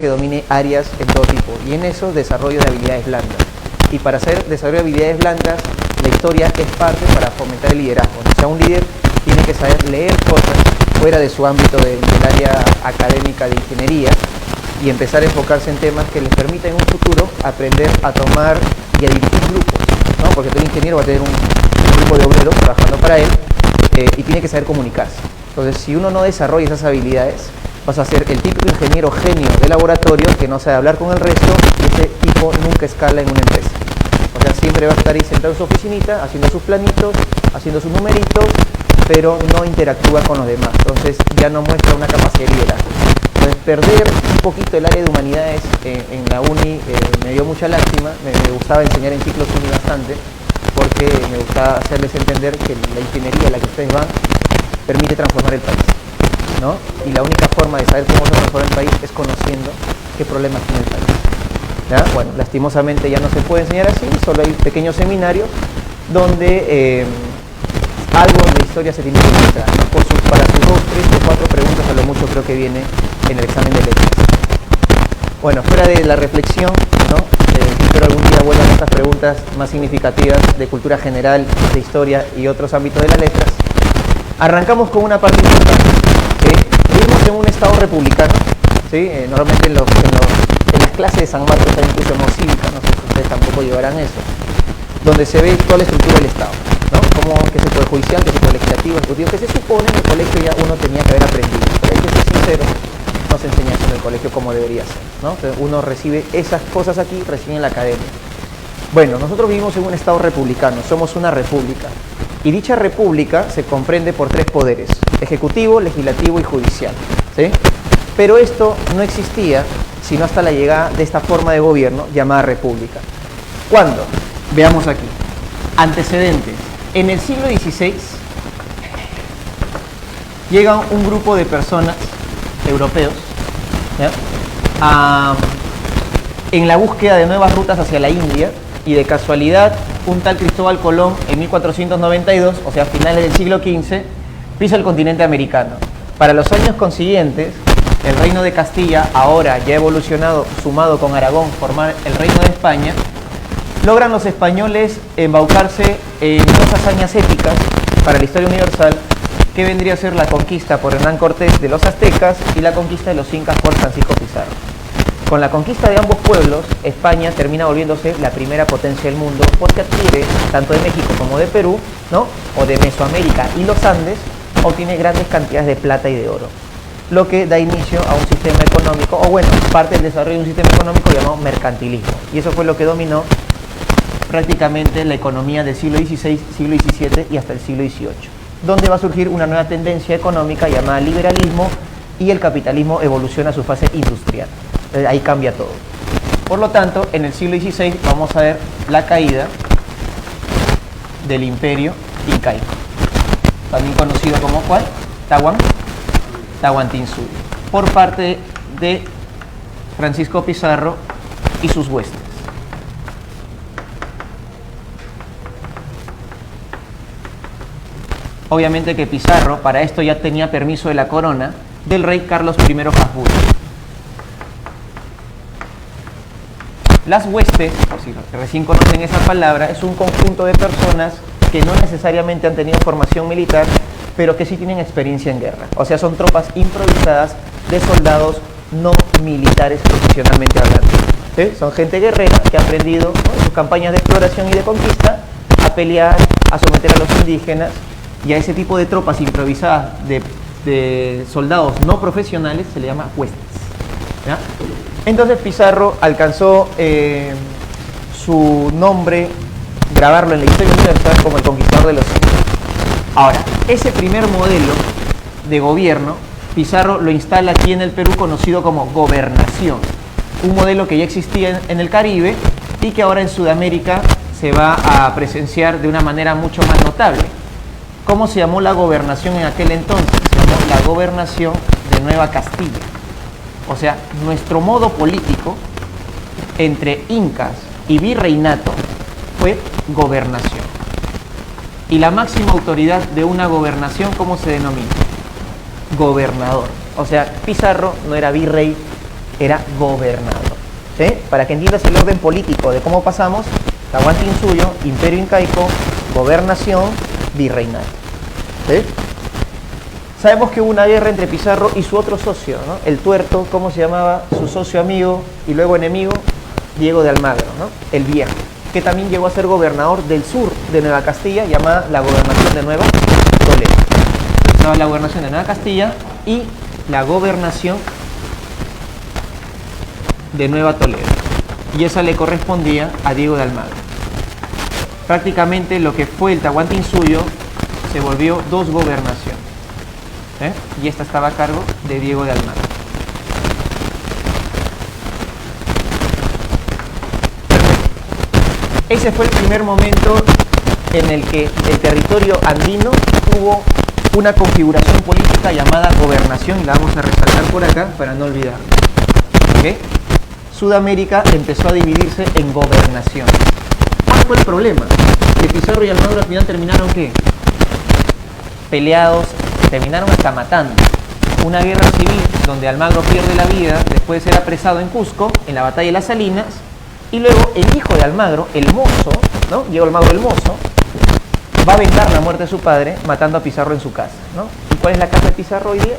que domine áreas en todo tipo, y en eso desarrollo de habilidades blandas. Y para hacer desarrollo de habilidades blandas, la historia es parte para fomentar el liderazgo. O sea, un líder tiene que saber leer cosas fuera de su ámbito del área académica de ingeniería y empezar a enfocarse en temas que les permitan en un futuro aprender a tomar y a dirigir grupos, ¿no? Porque todo ingeniero va a tener un grupo de obreros trabajando para él y tiene que saber comunicarse. Entonces, si uno no desarrolla esas habilidades, vas a ser el típico ingeniero genio de laboratorio que no sabe hablar con el resto, y ese tipo nunca escala en una empresa. O sea, siempre va a estar ahí sentado en su oficinita, haciendo sus planitos, haciendo sus numeritos, pero no interactúa con los demás. Entonces ya no muestra una capacidad de liderazgo. Entonces, perder un poquito el área de humanidades en la uni me dio mucha lástima. Me gustaba enseñar en ciclos uni bastante, porque me gustaba hacerles entender que la ingeniería a la que ustedes van permite transformar el país, ¿no? Y la única forma de saber cómo se transforma el país es conociendo qué problemas tiene el país, ¿ya? Bueno, lastimosamente ya no se puede enseñar así, solo hay pequeños seminarios donde algo de historia se tiene que mostrar, ¿no? Para sus 2, 3 o 4 preguntas a lo mucho creo que viene en el examen de letras. Bueno, fuera de la reflexión, ¿no? Espero algún día vuelvan estas preguntas más significativas de cultura general, de historia y otros ámbitos de las letras. Arrancamos con una parte importante. Vivimos en un estado republicano, ¿sí? Normalmente en las clases de San Marcos hay incluso cívica, no sé si ustedes tampoco llevarán eso, donde se ve toda la estructura del Estado, ¿no? Como que es el poder judicial, que es el poder legislativo, ejecutivo, que se supone en el colegio ya uno tenía que haber aprendido. Pero hay que ser sincero, no se enseña eso en el colegio como debería ser, ¿no? Entonces uno recibe esas cosas aquí recién en la academia. Bueno, nosotros vivimos en un Estado republicano, somos una república. Y dicha república se comprende por 3 poderes: ejecutivo, legislativo y judicial, ¿sí? Pero esto no existía sino hasta la llegada de esta forma de gobierno llamada república. ¿Cuándo? Veamos aquí. Antecedentes. En el siglo XVI llega un grupo de personas europeos, ¿ya? En la búsqueda de nuevas rutas hacia la India, y de casualidad un tal Cristóbal Colón en 1492, o sea, finales del siglo XV, pisa el continente americano. Para los años consiguientes, el reino de Castilla, ahora ya evolucionado, sumado con Aragón, formar el reino de España, logran los españoles embaucarse en 2 hazañas épicas para la historia universal, que vendría a ser la conquista por Hernán Cortés de los aztecas y la conquista de los incas por Francisco Pizarro. Con la conquista de ambos pueblos, España termina volviéndose la primera potencia del mundo, porque adquiere, tanto de México como de Perú, ¿no? O de Mesoamérica y los Andes, obtiene grandes cantidades de plata y de oro, lo que da inicio a un sistema económico, o bueno, parte del desarrollo de un sistema económico llamado mercantilismo. Y eso fue lo que dominó prácticamente la economía del siglo XVI, siglo XVII y hasta el siglo XVIII, donde va a surgir una nueva tendencia económica llamada liberalismo, y el capitalismo evoluciona a su fase industrial. Ahí cambia todo. Por lo tanto, en el siglo XVI vamos a ver la caída del imperio incaico, también conocido como ¿cuál? Tahuantinsuyo, por parte de Francisco Pizarro y sus huestes. Obviamente que Pizarro para esto ya tenía permiso de la corona del rey Carlos I Habsburgo. Las huestes, por si recién conocen esa palabra, es un conjunto de personas que no necesariamente han tenido formación militar, pero que sí tienen experiencia en guerra. O sea, son tropas improvisadas de soldados no militares profesionalmente hablando, ¿sí? Son gente guerrera que ha aprendido, ¿no?, en sus campañas de exploración y de conquista a pelear, a someter a los indígenas, y a ese tipo de tropas improvisadas de soldados no profesionales se le llama huestes, ¿ya? Entonces Pizarro alcanzó su nombre, grabarlo en la historia universal como el conquistador de los indios. Ahora, ese primer modelo de gobierno, Pizarro lo instala aquí en el Perú, conocido como gobernación, un modelo que ya existía en el Caribe y que ahora en Sudamérica se va a presenciar de una manera mucho más notable. ¿Cómo se llamó la gobernación en aquel entonces? Se llamó la gobernación de Nueva Castilla. O sea, nuestro modo político entre incas y virreinato fue gobernación. Y la máxima autoridad de una gobernación, ¿cómo se denomina? Gobernador. O sea, Pizarro no era virrey, era gobernador. ¿Sí? Para que entiendas el orden político de cómo pasamos, Tahuantinsuyo, Imperio Incaico, gobernación, virreinato. ¿Sí? Sabemos que hubo una guerra entre Pizarro y su otro socio, ¿no? El tuerto, ¿cómo se llamaba? Su socio amigo y luego enemigo, Diego de Almagro, ¿no? El Viejo, que también llegó a ser gobernador del sur de Nueva Castilla, llamada la gobernación de Nueva Toledo. Estaba la gobernación de Nueva Castilla y la gobernación de Nueva Toledo. Y esa le correspondía a Diego de Almagro. Prácticamente lo que fue el Tahuantinsuyo se volvió dos gobernaciones. Y esta estaba a cargo de Diego de Almagro. Ese fue el primer momento en el que el territorio andino tuvo una configuración política llamada gobernación, y la vamos a resaltar por acá para no olvidarlo. ¿Okay? Sudamérica empezó a dividirse en gobernaciones. ¿Cuál fue el problema? Que Pizarro y Almagro al final terminaron ¿qué? Peleados, terminaron hasta matando. Una guerra civil donde Almagro pierde la vida después de ser apresado en Cusco, en la batalla de las Salinas, y luego el hijo de Almagro, el mozo, ¿no? Diego Almagro el mozo, va a vengar la muerte de su padre matando a Pizarro en su casa, ¿no? ¿Y cuál es la casa de Pizarro hoy día?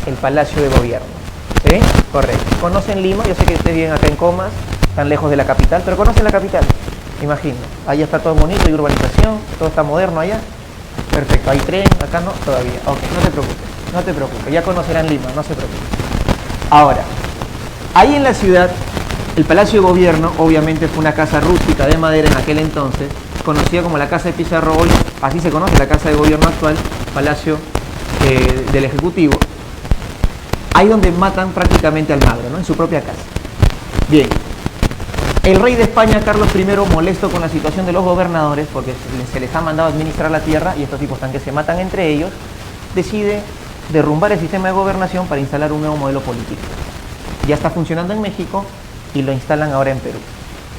El Palacio de Gobierno. ¿Sí? Correcto. ¿Conocen Lima? Yo sé que ustedes viven acá en Comas, están lejos de la capital, pero ¿conocen la capital? Imagino. Allá está todo bonito, hay urbanización, todo está moderno allá. Perfecto. ¿Hay tren? Acá no, todavía. Ok, no te preocupes, no te preocupes. Ya conocerán Lima, no se preocupen. Ahora, ahí en la ciudad, el Palacio de Gobierno, obviamente fue una casa rústica de madera en aquel entonces, conocida como la Casa de Pizarro, hoy así se conoce la Casa de Gobierno actual, Palacio del Ejecutivo. Ahí donde matan prácticamente a Almagro, ¿no? En su propia casa. Bien. El rey de España, Carlos I, molesto con la situación de los gobernadores, porque se les ha mandado a administrar la tierra y estos tipos están que se matan entre ellos, decide derrumbar el sistema de gobernación para instalar un nuevo modelo político. Ya está funcionando en México y lo instalan ahora en Perú.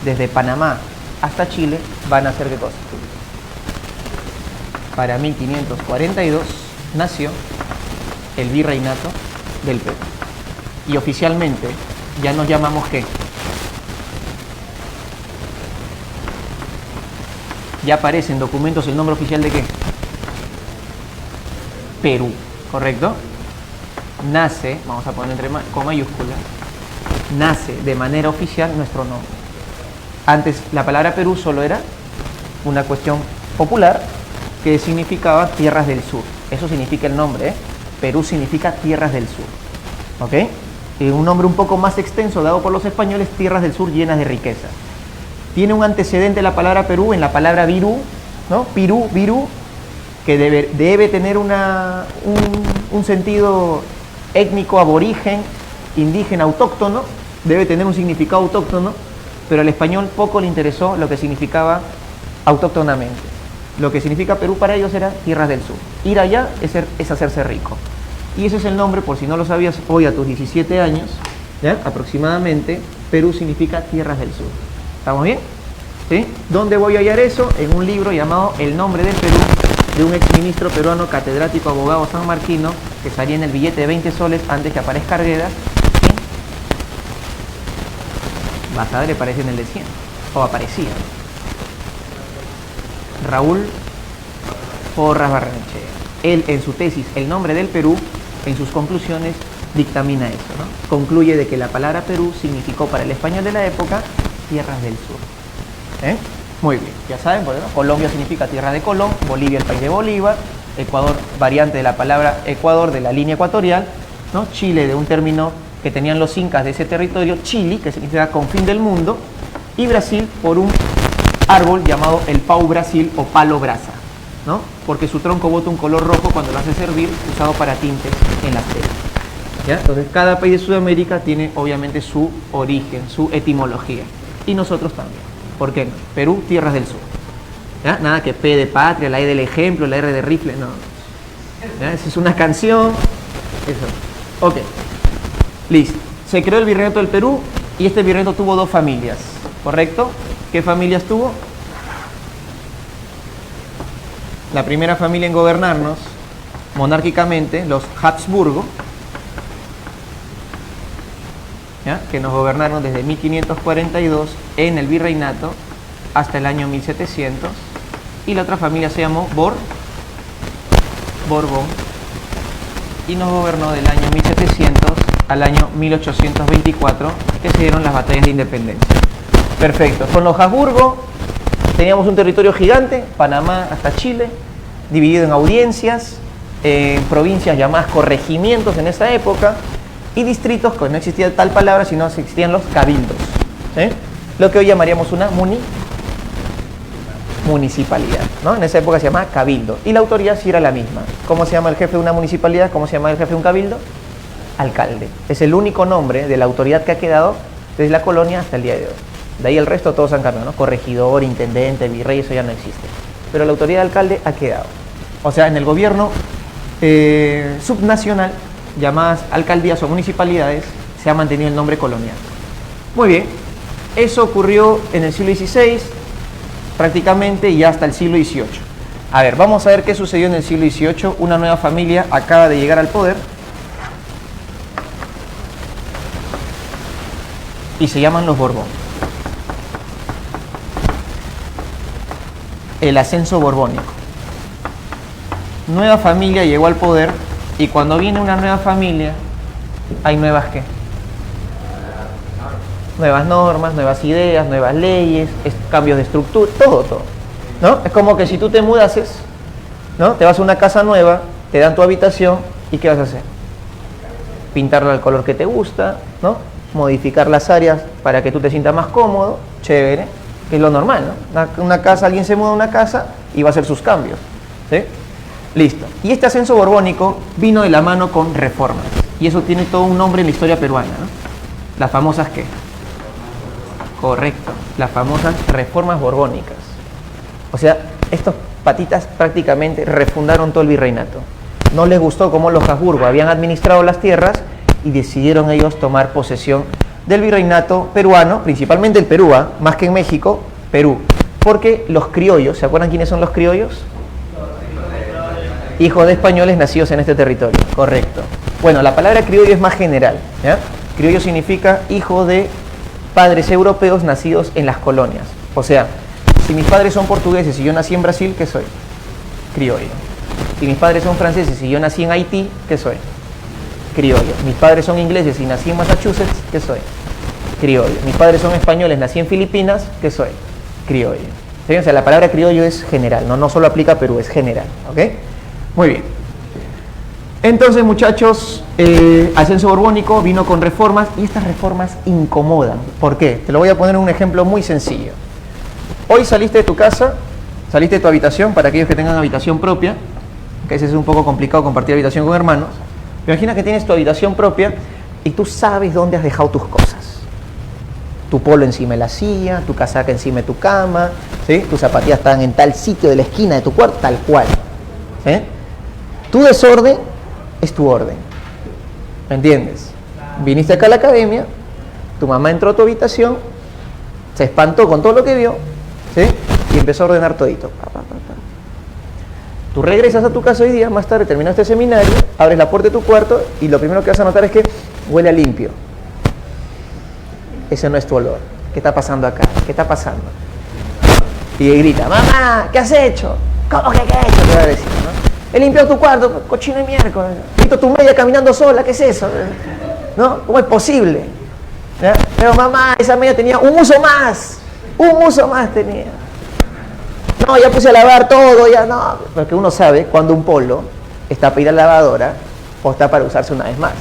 Desde Panamá hasta Chile van a hacer ¿qué cosa? Para 1542 nació el virreinato del Perú. Y oficialmente ya nos llamamos ¿qué? Ya aparece en documentos el nombre oficial de ¿qué? Perú, ¿correcto? Nace, vamos a poner con mayúsculas, nace de manera oficial nuestro nombre. Antes la palabra Perú solo era una cuestión popular que significaba tierras del sur. Eso significa el nombre, ¿eh? Perú significa tierras del sur. ¿Ok? Un nombre un poco más extenso dado por los españoles, tierras del sur llenas de riqueza. Tiene un antecedente la palabra Perú en la palabra virú, ¿no? Pirú, virú, que debe tener un sentido étnico, aborigen, indígena, autóctono, debe tener un significado autóctono, pero al español poco le interesó lo que significaba autóctonamente. Lo que significa Perú para ellos era tierras del sur. Ir allá es hacerse rico. Y ese es el nombre, por si no lo sabías, hoy a tus 17 años, ¿ya? Aproximadamente, Perú significa tierras del sur. ¿Estamos bien? ¿Sí? ¿Dónde voy a hallar eso? En un libro llamado El nombre del Perú, de un exministro peruano, catedrático, abogado sanmarquino, que salía en el billete de 20 soles antes que aparezca Arguedas. ¿Sí? Vas a ver, aparece en el de 100. O aparecía. Raúl Porras Barrenechea. Él, en su tesis El nombre del Perú, en sus conclusiones, dictamina eso, ¿no? Concluye de que la palabra Perú significó para el español de la época tierras del sur. Muy bien, ya saben, ¿no? Colombia significa tierra de Colón, Bolivia el país de Bolívar, Ecuador, variante de la palabra Ecuador, de la línea ecuatorial, ¿no? Chile, de un término que tenían los incas de ese territorio, Chile, que significa confín del mundo, y Brasil por un árbol llamado el pau Brasil o palo brasa, ¿no? Porque su tronco bota un color rojo cuando lo hace servir, usado para tintes en las telas. ¿Ya? Entonces cada país de Sudamérica tiene obviamente su origen, su etimología, y nosotros también. ¿Por qué no? Perú, tierras del sur. ¿Ya? Nada que P de patria, la E del ejemplo, la R de rifle, no. ¿Ya? Esa es una canción. Eso. Ok. Listo. Se creó el virreinato del Perú y este virreinato tuvo dos familias, ¿correcto? ¿Qué familias tuvo? La primera familia en gobernarnos monárquicamente los Habsburgo, ¿ya?, que nos gobernaron desde 1542 en el virreinato hasta el año 1700, y la otra familia se llamó Borbón, y nos gobernó del año 1700 al año 1824, que se dieron las batallas de independencia. Perfecto. Con los Habsburgo teníamos un territorio gigante, Panamá hasta Chile, dividido en audiencias, provincias llamadas corregimientos en esa época, y distritos, que no existía tal palabra, sino existían los cabildos, lo que hoy llamaríamos una municipalidad, ¿no? En esa época se llamaba cabildo, y la autoridad sí era la misma. ¿Cómo se llama el jefe de una municipalidad? ¿Cómo se llama el jefe de un cabildo? Alcalde. Es el único nombre de la autoridad que ha quedado desde la colonia hasta el día de hoy. De ahí el resto todos han cambiado, ¿no? Corregidor, intendente, virrey, eso ya no existe. Pero la autoridad de alcalde ha quedado. O sea, en el gobierno subnacional, llamadas alcaldías o municipalidades, se ha mantenido el nombre colonial. Muy bien. Eso ocurrió en el siglo XVI, prácticamente, y hasta el siglo XVIII. A ver, vamos a ver qué sucedió en el siglo XVIII. Una nueva familia acaba de llegar al poder y se llaman los Borbón. El ascenso borbónico. Nueva familia llegó al poder, y cuando viene una nueva familia hay nuevas ¿qué? Nuevas normas, nuevas ideas, nuevas leyes, cambios de estructura, todo, ¿no? Es como que si tú te mudases, ¿no? Te vas a una casa nueva, te dan tu habitación, ¿y qué vas a hacer? Pintarla al color que te gusta, ¿no? Modificar las áreas para que tú te sientas más cómodo, chévere, que es lo normal, ¿no? Una casa, alguien se muda a una casa y va a hacer sus cambios, ¿sí? Listo. Y este ascenso borbónico vino de la mano con reformas, y eso tiene todo un nombre en la historia peruana, ¿no? Las famosas ¿qué? Correcto, las famosas reformas borbónicas. O sea, estos patitas prácticamente refundaron todo el virreinato. No les gustó cómo los Habsburgo habían administrado las tierras, y decidieron ellos tomar posesión del virreinato peruano, principalmente el Perú, más que en México, Perú. Porque los criollos, ¿se acuerdan quiénes son los criollos? Hijos de españoles nacidos en este territorio. Correcto. Bueno, la palabra criollo es más general, ¿ya? Criollo significa hijo de padres europeos nacidos en las colonias. O sea, si mis padres son portugueses y yo nací en Brasil, ¿qué soy? Criollo. Si mis padres son franceses y yo nací en Haití, ¿qué soy? Criollo. Mis padres son ingleses y nací en Massachusetts, ¿qué soy? Criollo. Mis padres son españoles, nací en Filipinas, ¿qué soy? Criollo. ¿Sí? O sea, la palabra criollo es general, no solo aplica a Perú, es general, ¿ok? Muy bien. Entonces, muchachos, ascenso borbónico vino con reformas, y estas reformas incomodan. ¿Por qué? Te lo voy a poner en un ejemplo muy sencillo. Hoy saliste de tu casa, saliste de tu habitación, para aquellos que tengan habitación propia, que a veces es un poco complicado compartir habitación con hermanos. Imagina que tienes tu habitación propia y tú sabes dónde has dejado tus cosas. Tu polo encima de la silla, tu casaca encima de tu cama, ¿sí? Tus zapatillas están en tal sitio de la esquina de tu cuarto, tal cual, ¿sí? Tu desorden es tu orden, ¿me entiendes? Viniste acá a la academia, tu mamá entró a tu habitación, se espantó con todo lo que vio, ¿sí? Y empezó a ordenar todito. Tú regresas a tu casa hoy día, más tarde terminaste el seminario, abres la puerta de tu cuarto y lo primero que vas a notar es que huele a limpio. Ese no es tu olor. ¿Qué está pasando acá? ¿Qué está pasando? Y grita, mamá, ¿qué has hecho? ¿Cómo que qué he hecho? Te va a decir, ¿no? He limpiado tu cuarto, cochino y miércoles. He visto tu media caminando sola, ¿qué es eso? ¿No? ¿Cómo es posible? ¿Ya? Pero mamá, esa media tenía un uso más tenía. No, ya puse a lavar todo, ya no. Porque uno sabe cuando un polo está para ir a la lavadora o está para usarse una vez más.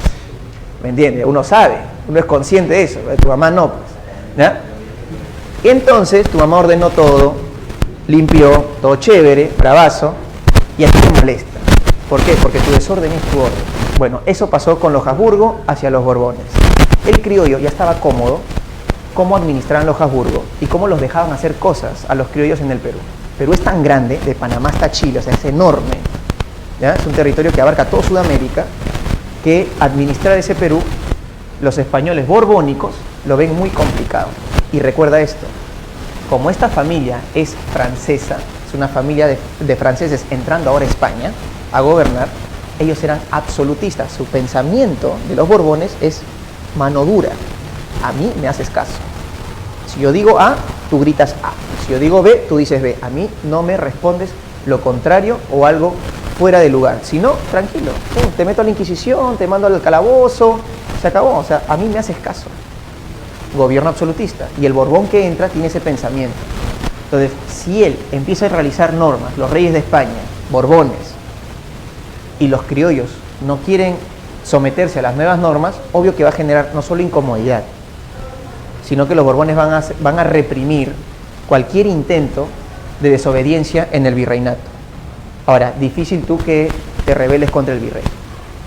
¿Me entiendes? Uno sabe, uno es consciente de eso, tu mamá no, pues. ¿Ya? Y entonces tu mamá ordenó todo, limpió, todo chévere, bravazo, y a ti te molesta. ¿Por qué? Porque tu desorden es tu orden. Bueno, eso pasó con los Habsburgo hacia los Borbones. El criollo ya estaba cómodo cómo administraban los Habsburgo y cómo los dejaban hacer cosas a los criollos en el Perú. Perú es tan grande, de Panamá hasta Chile, o sea, es enorme, ¿ya? Es un territorio que abarca toda Sudamérica, que administrar ese Perú, los españoles borbónicos lo ven muy complicado. Y recuerda esto, como esta familia es francesa, es una familia de franceses entrando ahora a España a gobernar, ellos eran absolutistas. Su pensamiento de los Borbones es mano dura. A mí me haces caso. Si yo digo A, tú gritas A. Si yo digo B, tú dices B. A mí no me respondes lo contrario o algo fuera de lugar. Si no, tranquilo. Te meto a la Inquisición, te mando al calabozo, se acabó. O sea, a mí me haces caso. Gobierno absolutista. Y el Borbón que entra tiene ese pensamiento. Entonces, si él empieza a realizar normas, los reyes de España, Borbones, y los criollos no quieren someterse a las nuevas normas, obvio que va a generar no solo incomodidad, sino que los Borbones van a reprimir cualquier intento de desobediencia en el virreinato. Ahora, difícil tú que te rebeles contra el virrey.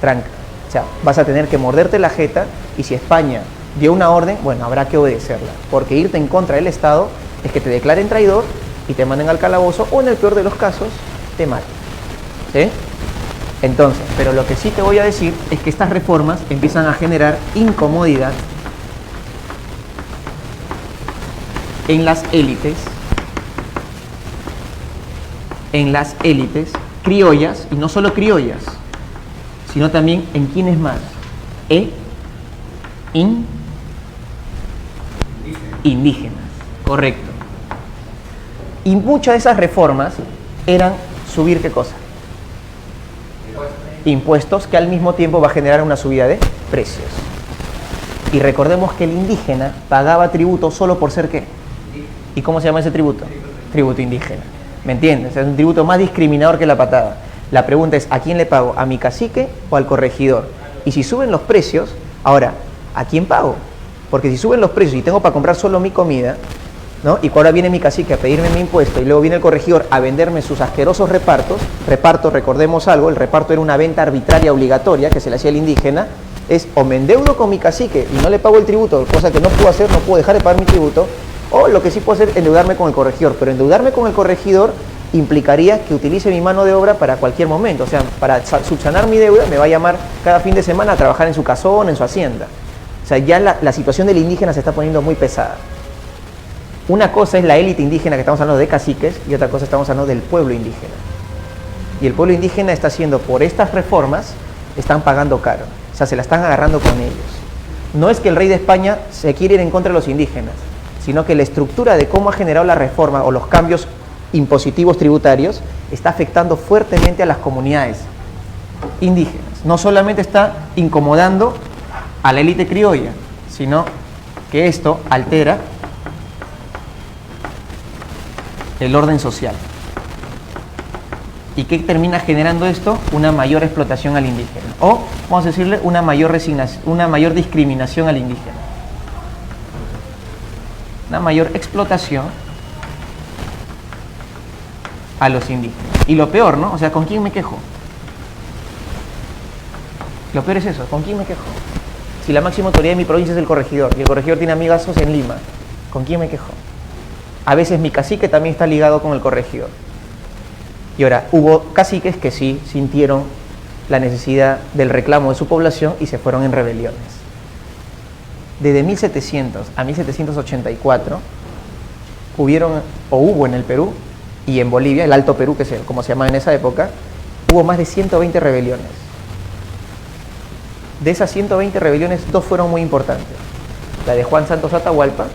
Tranca. O sea, vas a tener que morderte la jeta, y si España dio una orden, bueno, habrá que obedecerla, porque irte en contra del Estado es que te declaren traidor y te manden al calabozo, o en el peor de los casos, te maten. ¿Sí? Entonces, pero lo que sí te voy a decir es que estas reformas empiezan a generar incomodidad en las élites criollas, y no solo criollas, sino también en quienes más, indígenas, correcto. Y muchas de esas reformas eran subir ¿qué cosa? Impuestos, que al mismo tiempo va a generar una subida de precios. Y recordemos que el indígena pagaba tributo solo por ser ¿qué? ¿Y cómo se llama ese tributo? Tributo indígena. ¿Me entiendes? Es un tributo más discriminador que la patada. La pregunta es, ¿a quién le pago? ¿A mi cacique o al corregidor? Y si suben los precios, ahora, ¿a quién pago? Porque si suben los precios y tengo para comprar solo mi comida, ¿no? Y ahora viene mi cacique a pedirme mi impuesto y luego viene el corregidor a venderme sus asquerosos repartos. Reparto, recordemos algo, el reparto era una venta arbitraria obligatoria que se le hacía al indígena. Es o me endeudo con mi cacique y no le pago el tributo, cosa que no puedo hacer, no puedo dejar de pagar mi tributo, o lo que sí puedo hacer es endeudarme con el corregidor. Pero endeudarme con el corregidor implicaría que utilice mi mano de obra para cualquier momento. O sea, para subsanar mi deuda me va a llamar cada fin de semana a trabajar en su casón, en su hacienda. O sea, ya la situación del indígena se está poniendo muy pesada. Una cosa es la élite indígena, que estamos hablando de caciques, y otra cosa estamos hablando del pueblo indígena. Y el pueblo indígena está haciendo, por estas reformas, están pagando caro. O sea, se la están agarrando con ellos. No es que el rey de España se quiere ir en contra de los indígenas, sino que la estructura de cómo ha generado la reforma o los cambios impositivos tributarios está afectando fuertemente a las comunidades indígenas. No solamente está incomodando a la élite criolla, sino que esto altera el orden social. ¿Y qué termina generando esto? Una mayor explotación al indígena. O, vamos a decirle, una mayor discriminación al indígena. Una mayor explotación a los indígenas. Y lo peor, ¿no? O sea, ¿con quién me quejo? Lo peor es eso, ¿con quién me quejo? Si la máxima autoridad de mi provincia es el corregidor, y el corregidor tiene amigazos en Lima, ¿con quién me quejo? A veces mi cacique también está ligado con el corregidor. Y ahora, hubo caciques que sí sintieron la necesidad del reclamo de su población y se fueron en rebeliones. Desde 1700 a 1784 hubo en el Perú y en Bolivia, el Alto Perú, que es como se llamaba en esa época, hubo más de 120 rebeliones. De esas 120 rebeliones, 2 fueron muy importantes. La de Juan Santos Atahualpa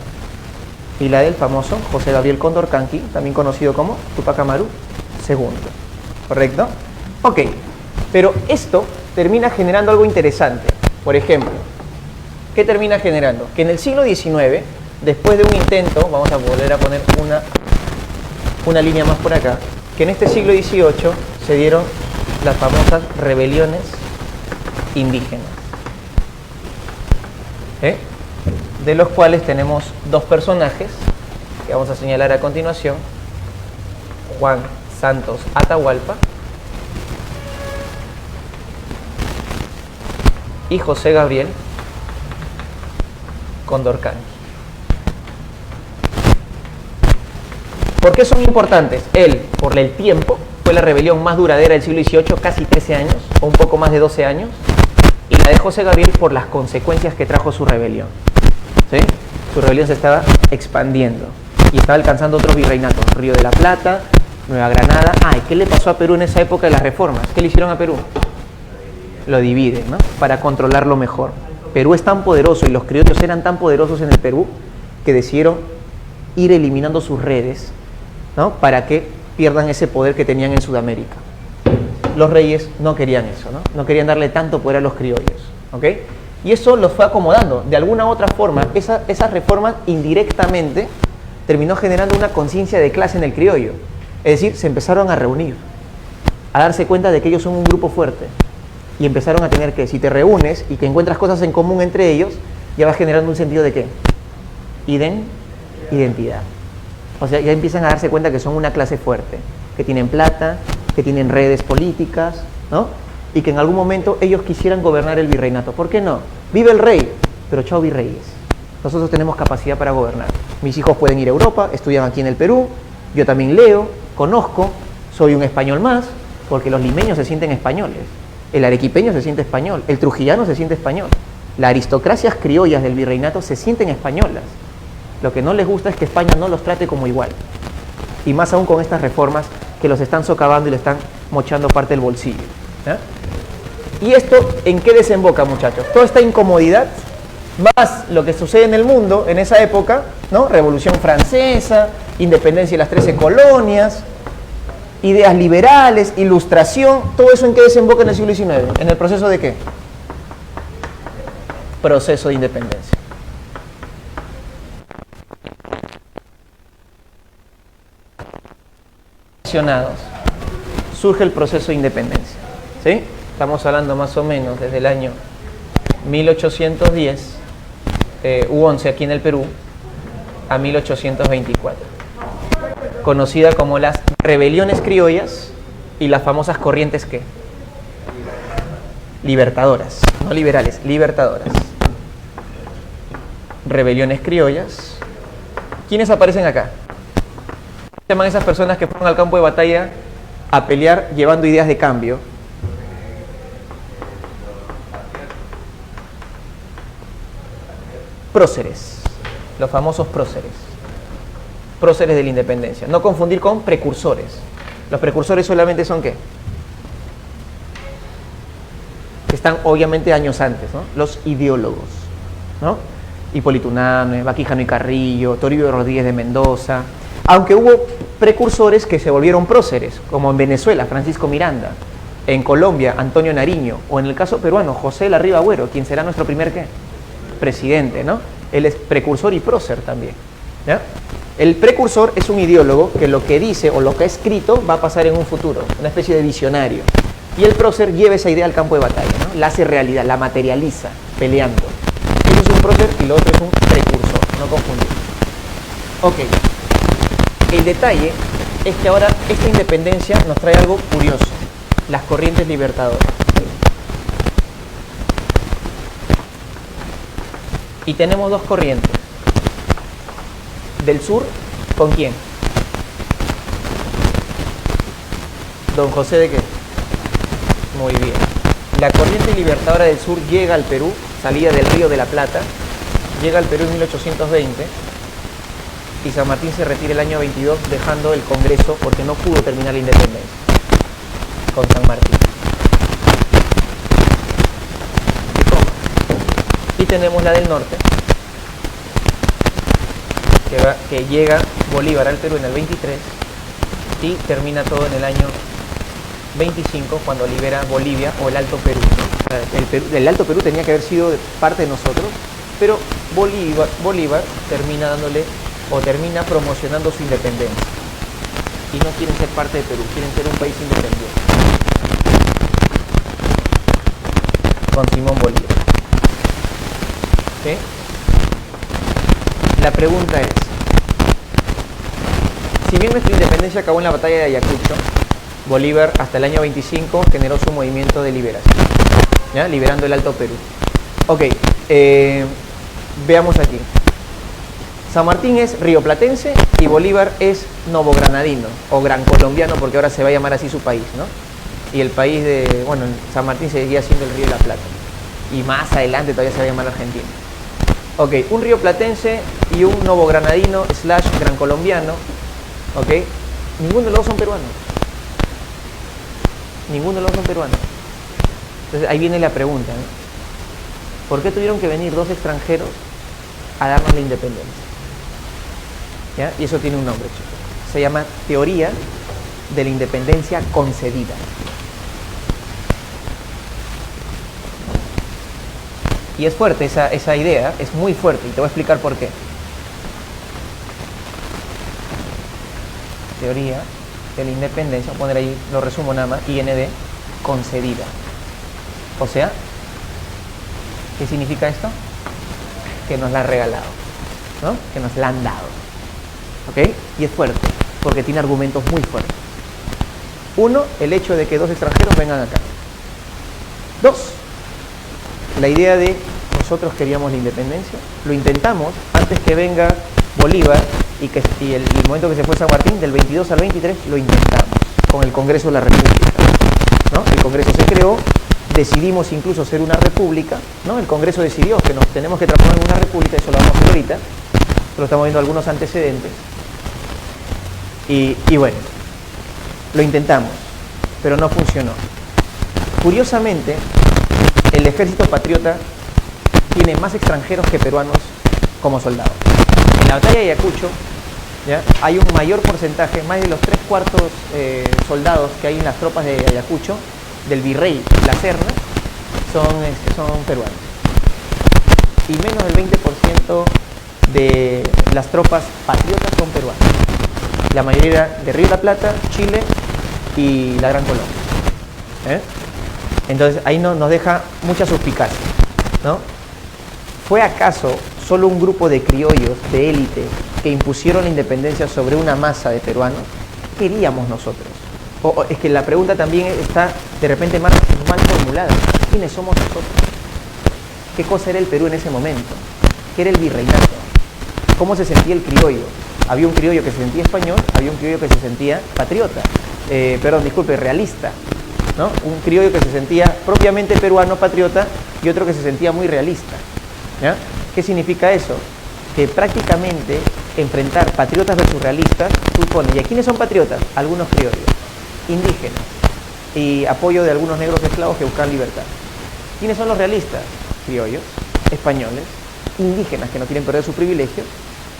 y la del famoso José Gabriel Condorcanqui, también conocido como Tupac Amaru II. ¿Correcto? Ok, pero esto termina generando algo interesante. Por ejemplo, ¿qué termina generando? Que en el siglo XIX, después de un intento, vamos a volver a poner una línea más por acá, que en este siglo XVIII se dieron las famosas rebeliones indígenas, de los cuales tenemos 2 personajes que vamos a señalar a continuación: Juan Santos Atahualpa y José Gabriel Condorcanqui. ¿Por qué son importantes? Él, por el tiempo, fue la rebelión más duradera del siglo XVIII, casi 13 años, o un poco más de 12 años, y la de José Gabriel por las consecuencias que trajo su rebelión. ¿Sí? Su rebelión se estaba expandiendo y estaba alcanzando otros virreinatos: Río de la Plata, Nueva Granada. ¿Y qué le pasó a Perú en esa época de las reformas? ¿Qué le hicieron a Perú? lo dividen, ¿no? Para controlarlo mejor. Perú es tan poderoso y los criollos eran tan poderosos en el Perú que decidieron ir eliminando sus redes, ¿no? Para que pierdan ese poder que tenían en Sudamérica. Los reyes no querían eso, ¿no? No querían darle tanto poder a los criollos, ¿ok? Y eso los fue acomodando. De alguna u otra forma, esas reformas indirectamente terminó generando una conciencia de clase en el criollo. Es decir, se empezaron a reunir, a darse cuenta de que ellos son un grupo fuerte. Y empezaron a tener que, si te reúnes y que encuentras cosas en común entre ellos, ya vas generando un sentido de ¿qué? Identidad. O sea, ya empiezan a darse cuenta que son una clase fuerte, que tienen plata, que tienen redes políticas, ¿no? Y que en algún momento ellos quisieran gobernar el virreinato. ¿Por qué no? Vive el rey, pero chao virreyes. Nosotros tenemos capacidad para gobernar. Mis hijos pueden ir a Europa, estudian aquí en el Perú, yo también leo, conozco, soy un español más, porque los limeños se sienten españoles, el arequipeño se siente español, el trujillano se siente español. Las aristocracias criollas del virreinato se sienten españolas. Lo que no les gusta es que España no los trate como igual. Y más aún con estas reformas que los están socavando y le están mochando parte del bolsillo. ¿Eh? ¿Y esto en qué desemboca, muchachos? Toda esta incomodidad, más lo que sucede en el mundo en esa época, ¿no? Revolución Francesa, independencia de las 13 colonias, ideas liberales, ilustración, todo eso en qué desemboca en el siglo XIX. ¿En el proceso de qué? Proceso de independencia. Surge el proceso de independencia, ¿sí? Estamos hablando más o menos desde el año 1810 u 11 aquí en el Perú a 1824, conocida como las rebeliones criollas y las famosas corrientes ¿qué? Libertadoras, no liberales, libertadoras. Rebeliones criollas. ¿Quiénes aparecen acá? Se llaman esas personas que fueron al campo de batalla a pelear llevando ideas de cambio. Próceres, los famosos próceres. Próceres de la independencia. No confundir con precursores. Los precursores solamente son ¿qué? Que están obviamente años antes, ¿no? Los ideólogos, ¿no? Hipólito Unanue, Baquijano y Carrillo, Toribio Rodríguez de Mendoza. Aunque hubo precursores que se volvieron próceres, como en Venezuela, Francisco Miranda, en Colombia, Antonio Nariño, o en el caso peruano, José Larriba Agüero, quien será nuestro primer ¿qué? Presidente, ¿no? Él es precursor y prócer también, ¿ya? El precursor es un ideólogo que lo que dice o lo que ha escrito va a pasar en un futuro, una especie de visionario. Y el prócer lleva esa idea al campo de batalla, ¿no? La hace realidad, la materializa, peleando. Eso es un prócer y lo otro es un precursor, no confundir. Ok. El detalle es que ahora esta independencia nos trae algo curioso, las corrientes libertadoras. Y tenemos dos corrientes. Del sur, ¿con quién? Don José de qué? Muy bien. La corriente libertadora del sur llega al Perú, salida del Río de la Plata, llega al Perú en 1820 y San Martín se retira el año 22 dejando el Congreso porque no pudo terminar la independencia con San Martín. Y tenemos la del norte, que llega Bolívar al Perú en el 23 y termina todo en el año 25 cuando libera Bolivia o el Alto Perú. El Alto Perú tenía que haber sido parte de nosotros, pero Bolívar termina dándole o termina promocionando su independencia y no quieren ser parte de Perú, quieren ser un país independiente con Simón Bolívar. ¿Sí? La pregunta es, si bien nuestra independencia acabó en la batalla de Ayacucho, Bolívar hasta el año 25 generó su movimiento de liberación, ¿ya? Liberando el Alto Perú. Ok, veamos aquí. San Martín es rioplatense y Bolívar es novogranadino o gran colombiano porque ahora se va a llamar así su país, ¿no? Y el país de, bueno, San Martín seguía siendo el Río de la Plata y más adelante todavía se va a llamar Argentina. Ok, un rioplatense y un novogranadino / gran colombiano, ok, ninguno de los dos son peruanos. Ninguno de los dos son peruanos. Entonces ahí viene la pregunta, ¿no? ¿Por qué tuvieron que venir 2 extranjeros a darnos la independencia? ¿Ya? Y eso tiene un nombre, chicos. Se llama teoría de la independencia concedida. Y es fuerte esa idea, es muy fuerte, y te voy a explicar por qué. Teoría de la independencia, voy a poner ahí, lo resumo nada más, IND, concedida. O sea, ¿qué significa esto? Que nos la han regalado, ¿no? Que nos la han dado. ¿Ok? Y es fuerte, porque tiene argumentos muy fuertes. Uno, el hecho de que 2 extranjeros vengan acá. 2, la idea de nosotros queríamos la independencia, lo intentamos antes que venga Bolívar y el momento que se fue San Martín, del 22 al 23, lo intentamos con el Congreso de la República, ¿no? El Congreso se creó, decidimos incluso ser una república, ¿no? El Congreso decidió que nos tenemos que transformar en una república, eso lo vamos a ver ahorita, pero estamos viendo algunos antecedentes. Y bueno, lo intentamos, pero no funcionó. Curiosamente, el ejército patriota tiene más extranjeros que peruanos como soldados. En la batalla de Ayacucho, ¿ya? Hay un mayor porcentaje, más de los 3/4 soldados que hay en las tropas de Ayacucho, del virrey La Serna, son peruanos. Y menos del 20% de las tropas patriotas son peruanas. La mayoría de Río de la Plata, Chile y la Gran Colombia. Entonces ahí nos deja mucha suspicacia, ¿no? ¿Fue acaso solo un grupo de criollos de élite que impusieron la independencia sobre una masa de peruanos? ¿Qué queríamos nosotros? O es que la pregunta también está de repente mal formulada. ¿Quiénes somos nosotros? ¿Qué cosa era el Perú en ese momento? ¿Qué era el virreinato? ¿Cómo se sentía el criollo? Había un criollo que se sentía español, había un criollo que se sentía patriota, realista, ¿no? Un criollo que se sentía propiamente peruano, patriota, y otro que se sentía muy realista, ¿ya? ¿Qué significa eso? Que prácticamente enfrentar patriotas versus realistas, tú pones, ¿y a quiénes son patriotas? Algunos criollos, indígenas, y apoyo de algunos negros esclavos que buscan libertad. ¿Quiénes son los realistas? Criollos, españoles, indígenas que no quieren perder sus privilegios,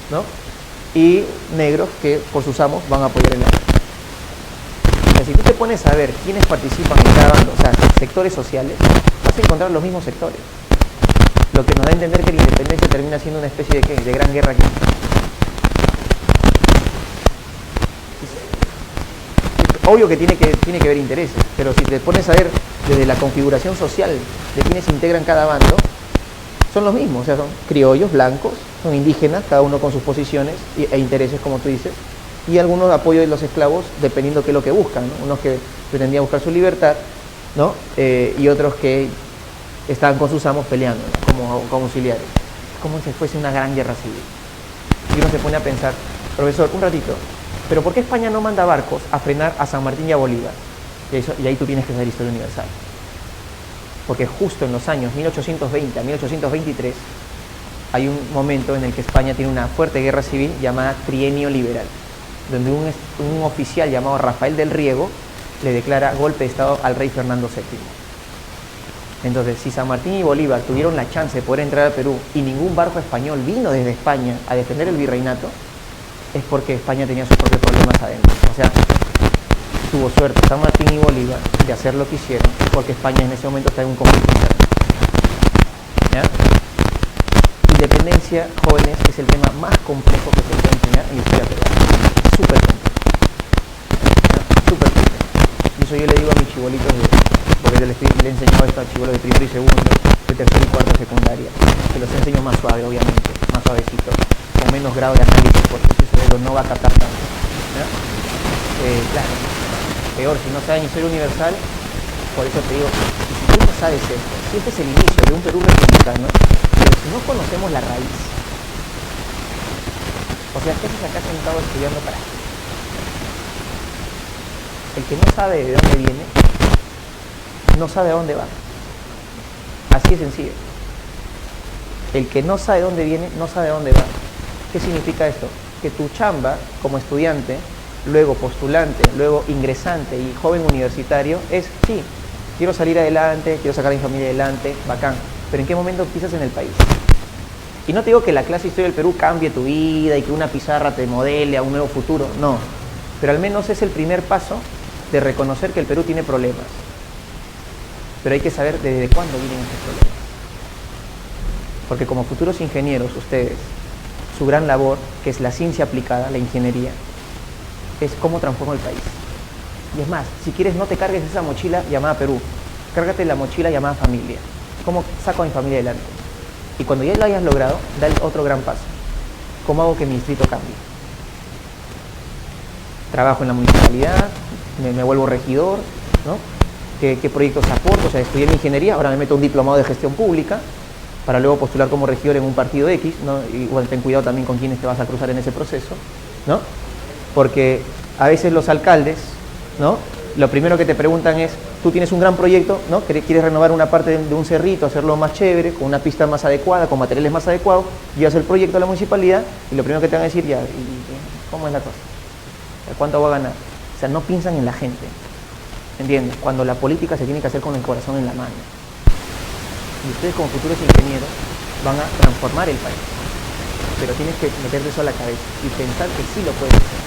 ¿no? Y negros que por sus amos van a apoyar el arte. Si tú te pones a ver quiénes participan en cada bando, o sea, sectores sociales, vas a encontrar los mismos sectores. Lo que nos da a entender que la independencia termina siendo una especie de ¿qué? De gran guerra aquí. Obvio que tiene que haber intereses, pero si te pones a ver desde la configuración social de quienes integran cada bando, son los mismos, o sea, son criollos, blancos, son indígenas, cada uno con sus posiciones e intereses, como tú dices, y algunos apoyo de los esclavos, dependiendo qué es lo que buscan, ¿no? Unos que pretendían buscar su libertad, ¿no? Y otros que estaban con sus amos peleando, ¿no? como auxiliares. Es como si fuese una gran guerra civil. Y uno se pone a pensar, profesor, un ratito, ¿pero por qué España no manda barcos a frenar a San Martín y a Bolívar? Y ahí tú tienes que saber historia universal. Porque justo en los años 1820 a 1823 hay un momento en el que España tiene una fuerte guerra civil llamada Trienio Liberal, donde un oficial llamado Rafael del Riego le declara golpe de Estado al rey Fernando VII. Entonces, si San Martín y Bolívar tuvieron la chance de poder entrar al Perú y ningún barco español vino desde España a defender el virreinato, es porque España tenía sus propios problemas adentro. O sea, tuvo suerte San Martín y Bolívar de hacer lo que hicieron, porque España en ese momento está en un conflicto interno. ¿Ya? Independencia, jóvenes, es el tema más complejo que se puede enseñar en la historia peruana. Súper complejo. Súper complejo. Y eso yo le digo a mis chibolitos, porque le he enseñado esto a chibolos de primero y segundo, de tercero y cuarto secundaria, que los enseño más suave, obviamente, más suavecito, con menos grado de análisis, porque su cerebro no va a captar tanto. ¿Ya? Claro, peor, si no saben historia universal, por eso te digo, si tú no sabes esto, si este es el inicio de un Perú republicano, pero si no conocemos la raíz, o sea, ¿qué haces acá sentado estudiando para qué? El que no sabe de dónde viene, no sabe a dónde va. Así de sencillo. El que no sabe de dónde viene, no sabe a dónde va. ¿Qué significa esto? Que tu chamba como estudiante, luego postulante, luego ingresante y joven universitario es, sí, quiero salir adelante, quiero sacar a mi familia adelante, bacán. Pero ¿en qué momento pisas en el país? Y no te digo que la clase de Historia del Perú cambie tu vida y que una pizarra te modele a un nuevo futuro, no. Pero al menos es el primer paso de reconocer que el Perú tiene problemas. Pero hay que saber desde cuándo vienen esos problemas. Porque como futuros ingenieros, ustedes, su gran labor, que es la ciencia aplicada, la ingeniería, es cómo transforma el país. Y es más, si quieres no te cargues esa mochila llamada Perú, cárgate la mochila llamada familia. ¿Cómo saco a mi familia adelante? Y cuando ya lo hayas logrado, da el otro gran paso. ¿Cómo hago que mi distrito cambie? Trabajo en la municipalidad, me vuelvo regidor, ¿no? ¿Qué proyectos aporto? O sea, estudié en ingeniería, ahora me meto un diplomado de gestión pública, para luego postular como regidor en un partido X, ¿no? Igual ten cuidado también con quienes te vas a cruzar en ese proceso, ¿no? Porque a veces los alcaldes, ¿no? Lo primero que te preguntan es, tú tienes un gran proyecto, ¿no? Quieres renovar una parte de un cerrito, hacerlo más chévere, con una pista más adecuada, con materiales más adecuados, llevas el proyecto a la municipalidad y lo primero que te van a decir, ya, ¿cómo es la cosa? ¿Cuánto va a ganar? O sea, no piensan en la gente, ¿entiendes? Cuando la política se tiene que hacer con el corazón en la mano. Y ustedes como futuros ingenieros van a transformar el país, pero tienes que meterte eso a la cabeza y pensar que sí lo puedes hacer.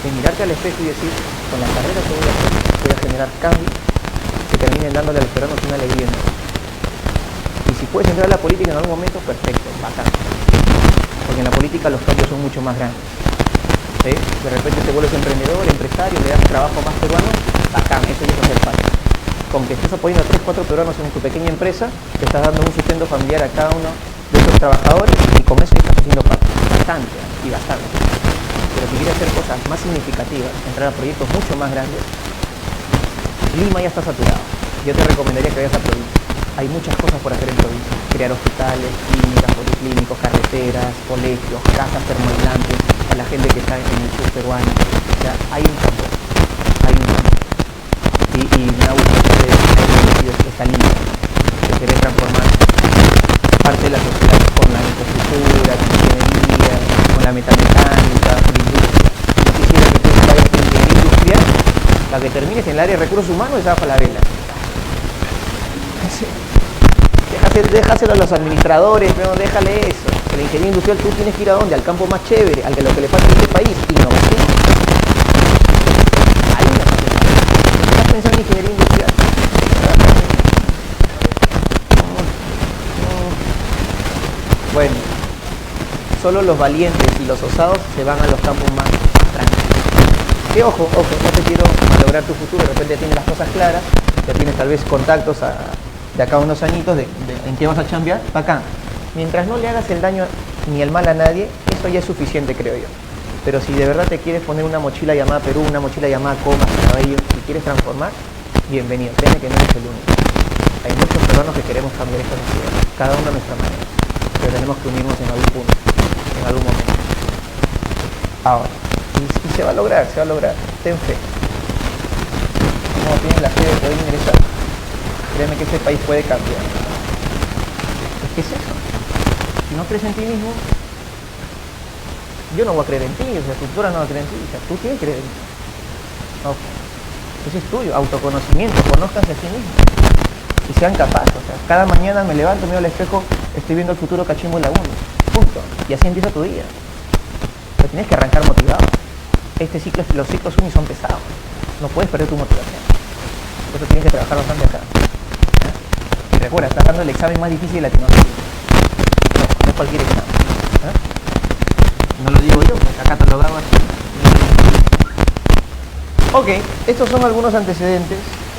De mirarte al espejo y decir, con la carrera que voy a generar cambios que terminen dándole a los peruanos una alegría enorme. Y si puedes entrar a la política en algún momento, perfecto, bacán. Porque en la política los cambios son mucho más grandes. ¿Sí? De repente te vuelves emprendedor, empresario, le das trabajo a más peruanos, bacán, eso ya es hacer falta. Con que estés apoyando a 3, 4 peruanos en tu pequeña empresa, te estás dando un sustento familiar a cada uno de esos trabajadores y con eso ya estás haciendo bastante y bastante. Pero si quieres hacer cosas más significativas, entrar a proyectos mucho más grandes, Lima ya está saturado. Yo te recomendaría que vayas a provincia. Hay muchas cosas por hacer en provincia. Crear hospitales, clínicas, policlínicos, carreteras, colegios, casas termoaislantes a la gente que está en el sur peruano. O sea, hay un campo. Y me ha gustado esta línea que quiere transformar parte de la sociedad con la infraestructura, con la ingeniería, con la metalmecánica, con la industria. Yo quisiera que tú vayas en ingeniería industrial, la que termines en el área de recursos humanos, esa Falabella. Déjaselo a los administradores, pero déjale eso. Que la ingeniería industrial tú tienes que ir a dónde, al campo más chévere, al que lo que le falta a este país, innovación. Ahí la estás pensando en ingeniería industrial. Bueno, solo los valientes y los osados se van a los campos más tranquilos. Y ojo, no te quiero malograr tu futuro, de repente ya tienes las cosas claras, ya tienes tal vez contactos de acá a unos añitos en qué vas a chambear, bacán. Mientras no le hagas el daño ni el mal a nadie, eso ya es suficiente, creo yo. Pero si de verdad te quieres poner una mochila llamada Perú, una mochila llamada Comas, Cabello, y quieres transformar, bienvenido, créeme que no eres el único. Hay muchos peruanos que queremos cambiar esta sociedad, cada uno a nuestra manera, pero tenemos que unirnos en algún punto, en algún momento. Ahora, y se va a lograr, ten fe. No tienes la fe de poder ingresar, créeme que este país puede cambiar. ¿Qué es eso? Si no crees en ti mismo, yo no voy a creer en ti, o sea, tu tutora no va a creer en ti, o sea, tú tienes que creer en ti. Okay. Eso es tuyo, autoconocimiento, conózcanse a sí mismos y sean capaces. O sea, cada mañana me levanto, miro al espejo, estoy viendo el futuro Cachimbo y Laguna, punto. Y así empieza tu día. Pero tienes que arrancar motivado. Los ciclos unis son pesados, no puedes perder tu motivación. Por eso tienes que trabajar bastante acá. Y recuerda, estás dando el examen más difícil de Latinoamérica. No es cualquier examen. No lo digo yo, pues acá catalogado así. Ok, estos son algunos antecedentes.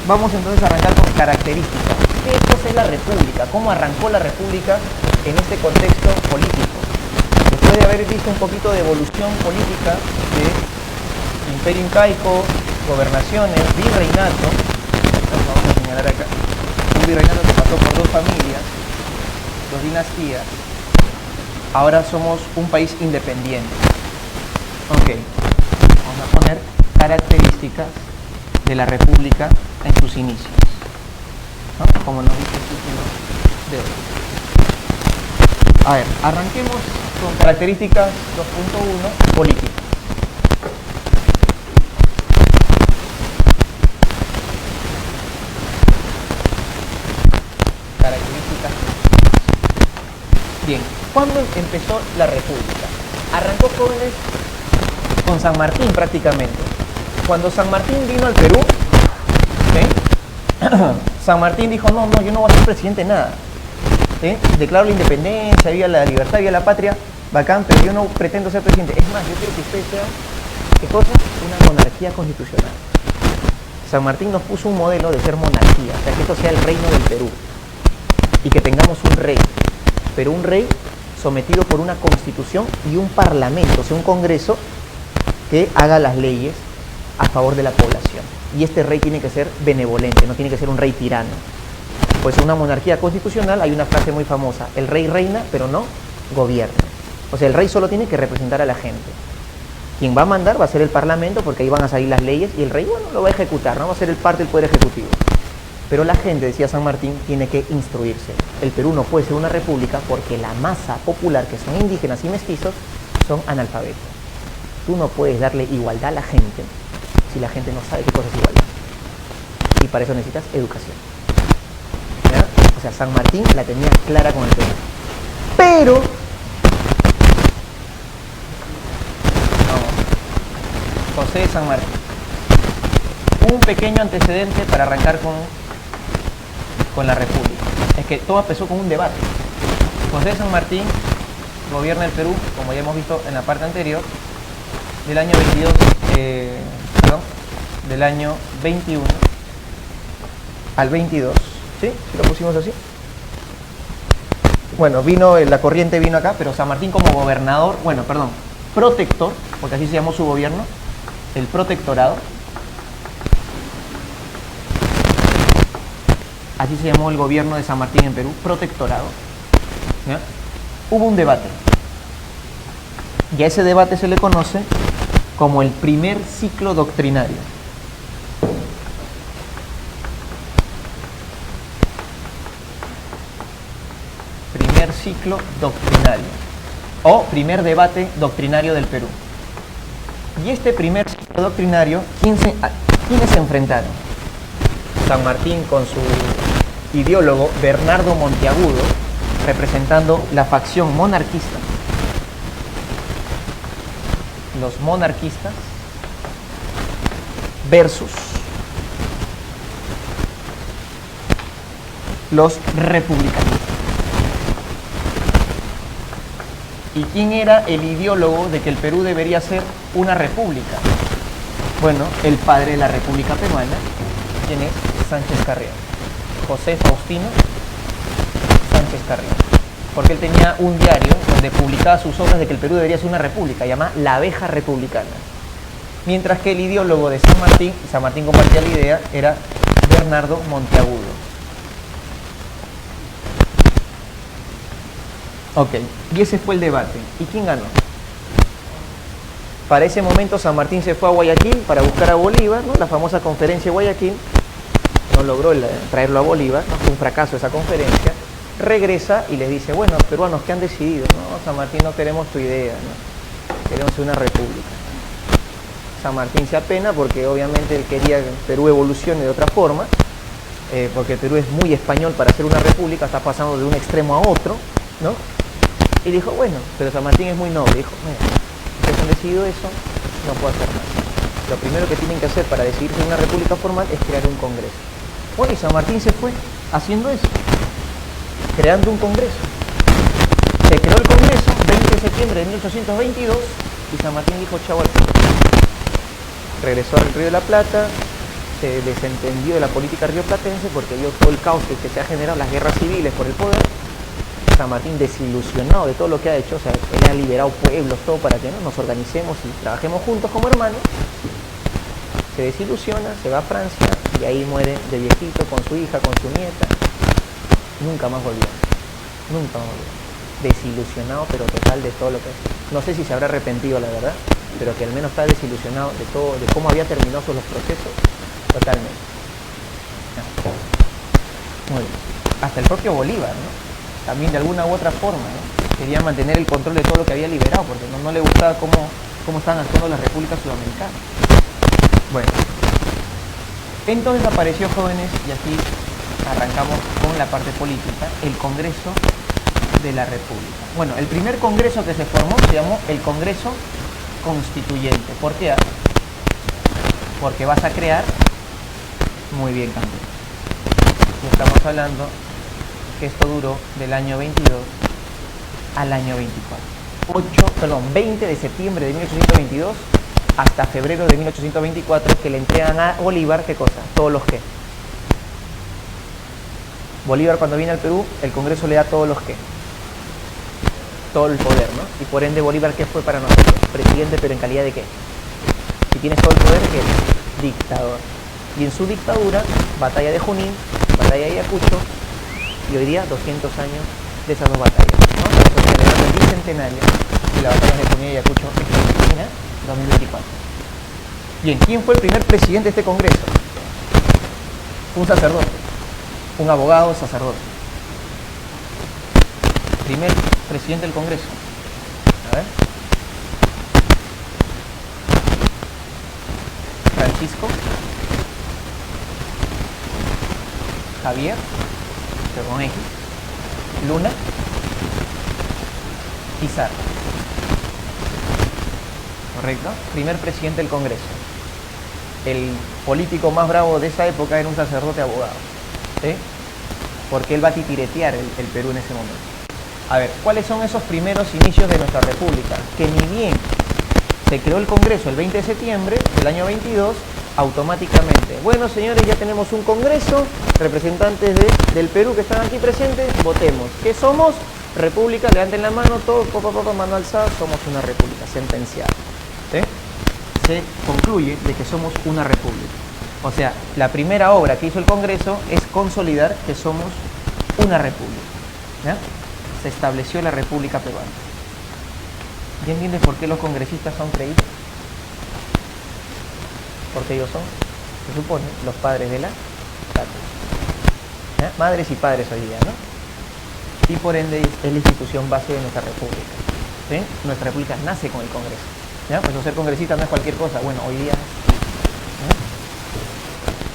Vamos entonces a arrancar con características. ¿Qué cosa es la República? ¿Cómo arrancó la República en este contexto político? Después de haber visto un poquito de evolución política de imperio incaico, gobernaciones, virreinato, vamos a señalar acá, un virreinato que pasó por 2 familias, 2 dinastías. Ahora somos un país independiente. Ok, vamos a poner características de la República en sus inicios, ¿no? Como nos dice el título de hoy. A ver, arranquemos con características 2.1, políticas. Bien, ¿cuándo empezó la República? Arrancó, jóvenes, con San Martín prácticamente. Cuando San Martín vino al Perú, ¿sí? San Martín dijo, no, yo no voy a ser presidente de nada. ¿Sí? Declaró la independencia, había la libertad, había la patria, bacán, pero yo no pretendo ser presidente. Es más, yo quiero que ustedes sean, ¿qué cosa? Una monarquía constitucional. San Martín nos puso un modelo de ser monarquía, o sea, que esto sea el reino del Perú y que tengamos un rey, pero un rey sometido por una constitución y un parlamento, o sea, un congreso que haga las leyes a favor de la población. Y este rey tiene que ser benevolente, no tiene que ser un rey tirano. Pues en una monarquía constitucional hay una frase muy famosa, el rey reina, pero no gobierna. O sea, el rey solo tiene que representar a la gente. Quien va a mandar va a ser el parlamento, porque ahí van a salir las leyes, y el rey, bueno, lo va a ejecutar, no va a ser el parte del poder ejecutivo. Pero la gente, decía San Martín, tiene que instruirse. El Perú no puede ser una república porque la masa popular, que son indígenas y mestizos, son analfabetos. Tú no puedes darle igualdad a la gente si la gente no sabe qué cosa es igualdad. Y para eso necesitas educación. ¿Ya? O sea, San Martín la tenía clara con el Perú. Pero José de San Martín. Un pequeño antecedente para arrancar con la República. Es que todo empezó con un debate. José de San Martín gobierna el Perú, como ya hemos visto en la parte anterior, del año 22, del año 21 al 22. ¿Sí? ¿Sí lo pusimos así? Bueno, la corriente vino acá, pero San Martín como gobernador, protector, porque así se llamó su gobierno, el protectorado. Así se llamó el gobierno de San Martín en Perú, protectorado. ¿Ya? Hubo un debate. Y a ese debate se le conoce como el primer ciclo doctrinario. Primer ciclo doctrinario. O primer debate doctrinario del Perú. Y este primer ciclo doctrinario, ¿quiénes se enfrentaron? San Martín con su ideólogo Bernardo Monteagudo, representando la facción monarquista. Los monarquistas versus los republicanos. ¿Y quién era el ideólogo de que el Perú debería ser una república? Bueno, el padre de la República Peruana, ¿quién es? Sánchez Carrión. José Faustino Sánchez Carrión. Porque él tenía un diario donde publicaba sus obras de que el Perú debería ser una república, llamada La Abeja Republicana. Mientras que el ideólogo de San Martín, y San Martín compartía la idea, era Bernardo Monteagudo. Ok, y ese fue el debate. ¿Y quién ganó? Para ese momento San Martín se fue a Guayaquil para buscar a Bolívar, ¿no? La famosa conferencia de Guayaquil. No logró traerlo a Bolívar, ¿no? Fue un fracaso esa conferencia. Regresa y les dice, bueno, peruanos, ¿qué han decidido? No, San Martín, no queremos tu idea, ¿no? Queremos ser una república. San Martín se apena porque obviamente él quería que Perú evolucione de otra forma, porque Perú es muy español para ser una república, está pasando de un extremo a otro, ¿no? Y dijo, bueno, pero San Martín es muy noble. Dijo, mira, ustedes han decidido eso, no puedo hacer nada. Lo primero que tienen que hacer para decidirse una república formal es crear un congreso. Bueno, y San Martín se fue haciendo eso, creando un congreso. Se creó el congreso 20 de septiembre de 1822 y San Martín dijo chau al Perú. Regresó al Río de la Plata, se desentendió de la política rioplatense porque vio todo el caos que se ha generado, las guerras civiles por el poder. San Martín desilusionado de todo lo que ha hecho, o sea, él ha liberado pueblos, todo para que, ¿no?, nos organicemos y trabajemos juntos como hermanos. Se desilusiona, se va a Francia y ahí muere de viejito con su hija, con su nieta. Nunca más volvió. Nunca más volvió. Desilusionado, pero total de todo lo que... No sé si se habrá arrepentido, la verdad, pero que al menos está desilusionado de todo, de cómo había terminado todos los procesos, totalmente. Muy bien. Hasta el propio Bolívar, ¿no? También de alguna u otra forma, ¿no?, quería mantener el control de todo lo que había liberado, porque no le gustaba cómo estaban actuando las repúblicas sudamericanas. Bueno, entonces apareció, jóvenes, y así arrancamos con la parte política, el Congreso de la República. Bueno, el primer congreso que se formó se llamó el Congreso Constituyente. ¿Por qué? Porque vas a crear, muy bien, campeón. Y estamos hablando que esto duró del año 22 al año 24. 20 de septiembre de 1822 hasta febrero de 1824, que le entregan a Bolívar, ¿qué cosa? Todos los que. Bolívar, cuando viene al Perú, el Congreso le da todos los que. Todo el poder, ¿no? Y por ende Bolívar, ¿qué fue para nosotros? Presidente, pero ¿en calidad de qué? Si tienes todo el poder, ¿qué es? Dictador. Y en su dictadura, batalla de Junín, batalla de Ayacucho, y hoy día 200 años de esas dos batallas, ¿no? Por eso celebrando el bicentenario y la batalla de Junín y Ayacucho en Argentina, 2024. Bien, ¿quién fue el primer presidente de este Congreso? Un sacerdote, un abogado sacerdote. Primer presidente del Congreso. A ver. Francisco Javier, pero con X, Luna Pizarro. ¿Correcto? Primer presidente del Congreso. El político más bravo de esa época era un sacerdote abogado. ¿Sí? Porque él va a titiretear el Perú en ese momento. A ver, ¿cuáles son esos primeros inicios de nuestra república? Que ni bien se creó el Congreso el 20 de septiembre del año 22, automáticamente, bueno señores, ya tenemos un Congreso, representantes del Perú que están aquí presentes, votemos. ¿Qué somos? República, levanten la mano, todos, mano alzada, somos una república, sentenciada. ¿Sí? Se concluye de que somos una república. O sea, la primera obra que hizo el Congreso es consolidar que somos una república. ¿Ya? Se estableció la República Peruana. ¿Ya entiendes por qué los congresistas son creídos? Porque ellos son, se supone, los padres de la patria. ¿Ya? Madres y padres hoy día, ¿no? Y por ende es la institución base de nuestra república. ¿Sí? Nuestra república nace con el Congreso. ¿Ya? Pues ser congresista no es cualquier cosa. Bueno, hoy día ¿ya?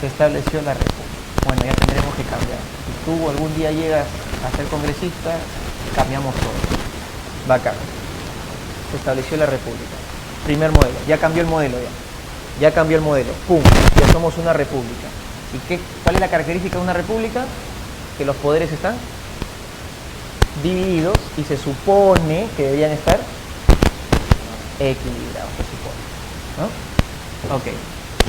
Se estableció la república. Bueno, ya tendremos que cambiar. Si tú algún día llegas a ser congresista, cambiamos todo. Bacán. Se estableció la república. Primer modelo. Ya cambió el modelo ya. Ya cambió el modelo. ¡Pum! Ya somos una república. ¿Y cuál es la característica de una república? Que los poderes están divididos y se supone que deberían estar equilibrados, se supone. ¿No? Ok.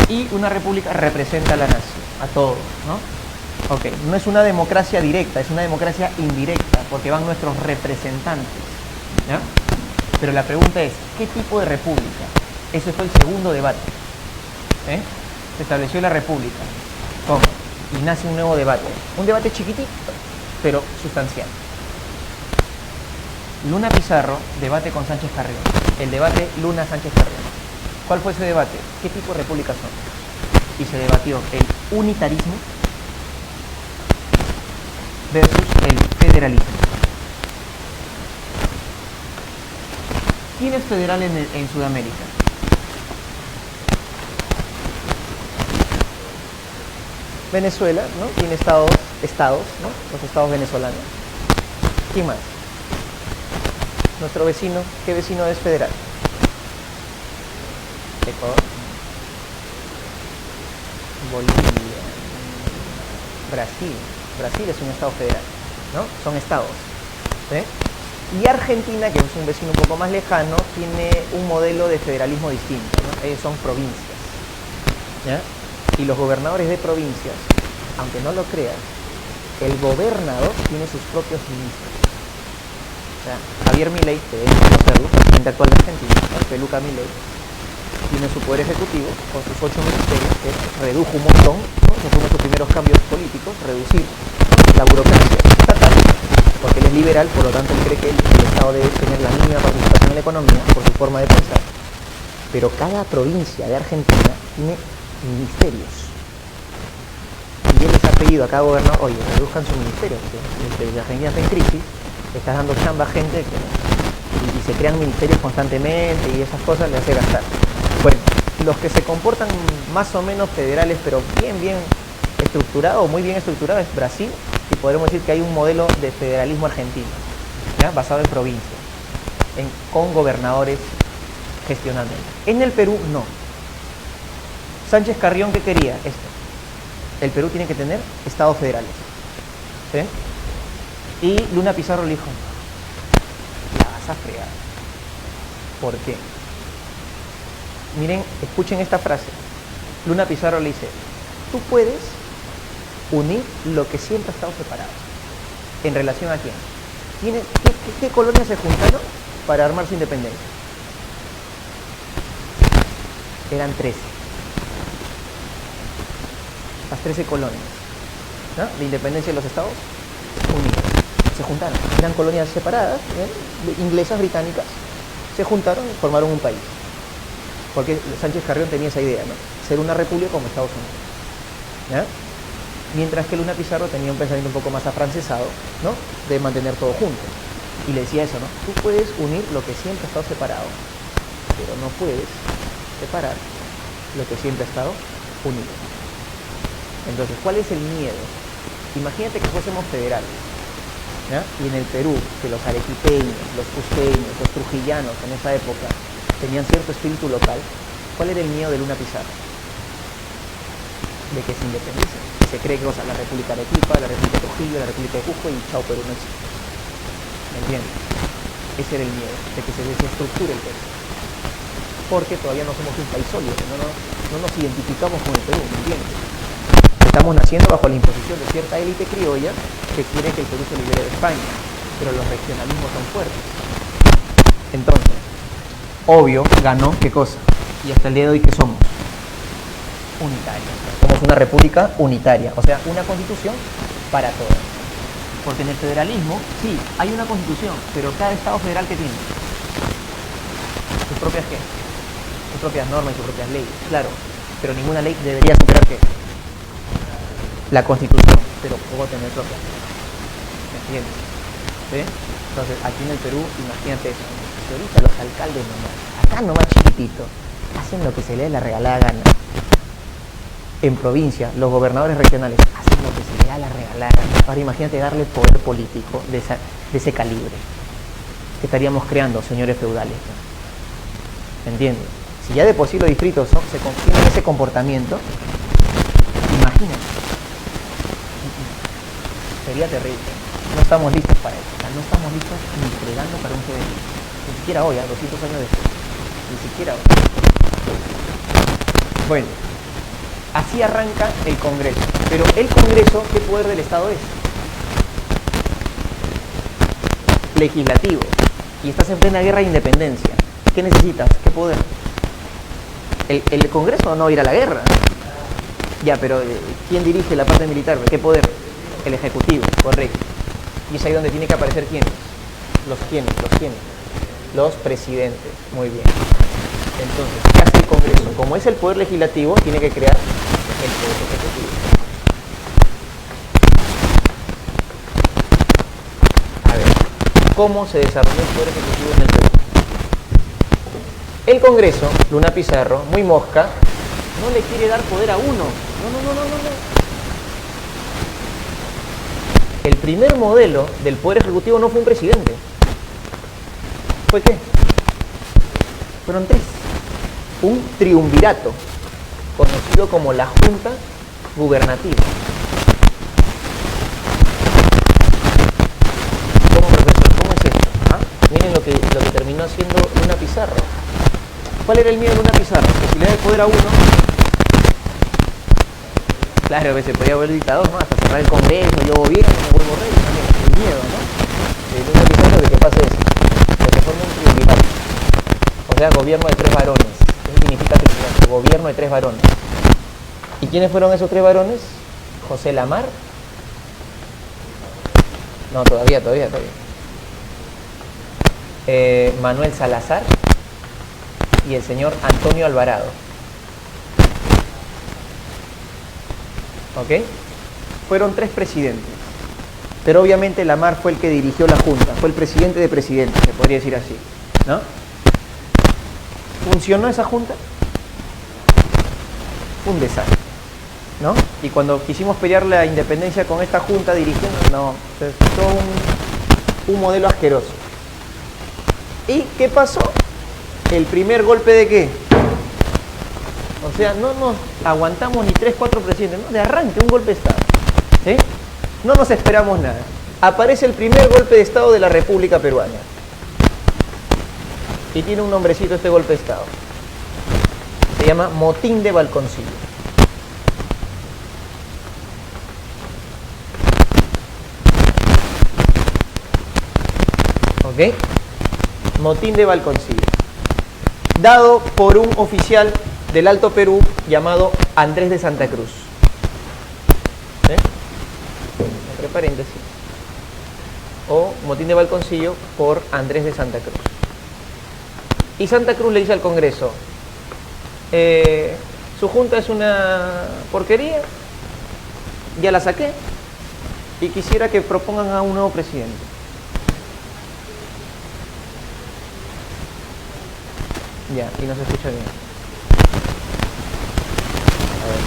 Y una república representa a la nación, a todos, ¿no? Ok. No es una democracia directa, es una democracia indirecta, porque van nuestros representantes. ¿Ya? Pero la pregunta es, ¿qué tipo de república? Ese fue el segundo debate. Se estableció la república. ¿Cómo? Y nace un nuevo debate. Un debate chiquitito, pero sustancial. Luna Pizarro debate con Sánchez Carrión. El debate Luna-Sánchez Carrión. ¿Cuál fue ese debate? ¿Qué tipo de república son? Y se debatió el unitarismo versus el federalismo. ¿Quién es federal en Sudamérica? Venezuela, ¿no? Tiene estados, ¿no? Los estados venezolanos. ¿Quién más? Nuestro vecino, ¿qué vecino es federal? Ecuador. Bolivia. Brasil. Brasil es un estado federal, ¿no? Son estados. ¿Sí? Y Argentina, que es un vecino un poco más lejano, tiene un modelo de federalismo distinto, ¿no? Ellos son provincias. ¿Ya? Y los gobernadores de provincias, aunque no lo creas, el gobernador tiene sus propios ministros. O sea, Javier Milei, que debe conocerlo, presidente actual de Argentina, el Peluca Milei, tiene su poder ejecutivo con sus 8 ministerios, que redujo un montón, ¿no? Ese fue uno de sus primeros cambios políticos, reducir, ¿no? La burocracia estatal, porque él es liberal, por lo tanto él cree que el Estado debe tener la mínima participación en la economía, por su forma de pensar. Pero cada provincia de Argentina tiene ministerios. Y él les ha pedido a cada gobernador, oye, reduzcan sus ministerios, porque el ministerio de Argentina está en crisis, estás dando chamba a gente y se crean ministerios constantemente y esas cosas le hace gastar. Bueno, los que se comportan más o menos federales, pero bien estructurado, muy bien estructurado, es Brasil, y podremos decir que hay un modelo de federalismo argentino. ¿ya? Basado en provincia, con gobernadores gestionando. En el Perú, no. Sánchez Carrión, ¿qué quería? Esto. El Perú tiene que tener estados federales. ¿Sí? Y Luna Pizarro le dijo, la vas a fregar. ¿Por qué? Miren, escuchen esta frase. Luna Pizarro le dice, tú puedes unir lo que siempre ha estado separado. ¿En relación a quién? ¿Qué colonias se juntaron para armar su independencia? Eran 13. Las 13 colonias, ¿no? La independencia de los Estados Unidos. Se juntaron. Eran colonias separadas, inglesas, británicas. Se juntaron y formaron un país. Porque Sánchez Carrión tenía esa idea, ¿no? Ser una república como Estados Unidos. ¿Ya? Mientras que Luna Pizarro tenía un pensamiento un poco más afrancesado, ¿no? De mantener todo junto. Y le decía eso, ¿no? Tú puedes unir lo que siempre ha estado separado, pero no puedes separar lo que siempre ha estado unido. Entonces, ¿cuál es el miedo? Imagínate que fuésemos federales, ¿ya? Y en el Perú, que los arequipeños, los cusqueños, los trujillanos en esa época tenían cierto espíritu local. ¿Cuál era el miedo de Luna Pizarro? De que se independice. Se cree que la República de Arequipa, la República de Trujillo, la República de Cusco y chao, Perú no existe. ¿Me entiendes? Ese era el miedo, de que se desestructure el Perú. Porque todavía no somos un país sólido, no nos identificamos con el Perú, ¿me entiendes? Estamos naciendo bajo la imposición de cierta élite criolla que quiere que el Perú se libere de España, pero los regionalismos son fuertes. Entonces, obvio, ganó, ¿qué cosa? Y hasta el día de hoy, ¿qué somos? Unitarios. Somos una república unitaria, o sea, una constitución para todos. Porque en el federalismo, sí, hay una constitución, pero cada estado federal que tiene sus propias ¿qué? Sus propias normas y sus propias leyes, claro, pero ninguna ley debería superar ¿qué? La constitución, pero puedo tener propia. ¿Me entiendes? ¿Sí? Entonces, aquí en el Perú, imagínate eso. Que ahorita los alcaldes nomás, acá nomás chiquitito, hacen lo que se les dé la regalada gana. En provincia, los gobernadores regionales hacen lo que se les da la regalada gana. Ahora imagínate darle poder político de ese calibre. ¿Qué estaríamos creando, señores feudales? ¿Me entiendes? Si ya de por sí los distritos se tienen ese comportamiento, imagínate. Sería terrible. No estamos listos para eso. O sea, no estamos listos ni fregando para un feudalismo. Ni siquiera hoy, a 200 años después. Ni siquiera hoy. Bueno, así arranca el Congreso. Pero el Congreso, ¿qué poder del Estado es? Legislativo. Y estás en plena guerra de independencia. ¿Qué necesitas? ¿Qué poder? El Congreso no va a ir a la guerra. Ya, pero ¿quién dirige la parte militar? ¿Qué poder? El Ejecutivo, correcto. Y es ahí donde tiene que aparecer ¿quiénes? Los presidentes. Muy bien. Entonces, ¿qué hace el Congreso? Como es el poder legislativo, tiene que crear el poder ejecutivo. A ver, ¿cómo se desarrolló el poder ejecutivo en el Perú? El Congreso, Luna Pizarro, muy mosca, no le quiere dar poder a uno. No. El primer modelo del poder ejecutivo no fue un presidente. ¿Fue qué? Fueron 3. Un triunvirato, conocido como la Junta Gubernativa. ¿Cómo, profesor? ¿Cómo es esto? ¿Ah? Miren lo que terminó haciendo Luna Pizarro. ¿Cuál era el miedo de Luna Pizarro? Que si le da el poder a uno, claro que se podía volver dictador, ¿no? Hasta cerrar el Congreso, yo gobierno, me vuelvo rey, también. El miedo, ¿no? De Luna Pizarro de que pase eso. De que forme un triunvirato. O sea, gobierno de 3 varones. ¿Qué significa triunvirato? Gobierno de 3 varones. ¿Y quiénes fueron esos 3 varones? José Lamar. No, todavía. Manuel Salazar y el señor Antonio Alvarado. ¿Ok? Fueron 3 presidentes. Pero obviamente Lamar fue el que dirigió la Junta, fue el presidente de presidentes, se podría decir así, ¿no? ¿Funcionó esa Junta? Fue un desastre, ¿no? Y cuando quisimos pelear la independencia con esta Junta dirigiendo, no, Un modelo asqueroso. ¿Y qué pasó? El primer golpe de qué? O sea, no nos aguantamos ni 3, 4 presidentes, ¿no? De arranque, un golpe de Estado. ¿Sí? No nos esperamos nada. Aparece el primer golpe de Estado de la República Peruana. Y tiene un nombrecito este golpe de Estado. Se llama Motín de Balconcillo. ¿Ok? Motín de Balconcillo. Dado por un oficial del Alto Perú llamado Andrés de Santa Cruz. ¿Sí? Entre paréntesis. O Motín de Balconcillo por Andrés de Santa Cruz. Y Santa Cruz le dice al Congreso, su junta es una porquería, ya la saqué, y quisiera que propongan a un nuevo presidente. Ya, y no se escucha bien. A ver.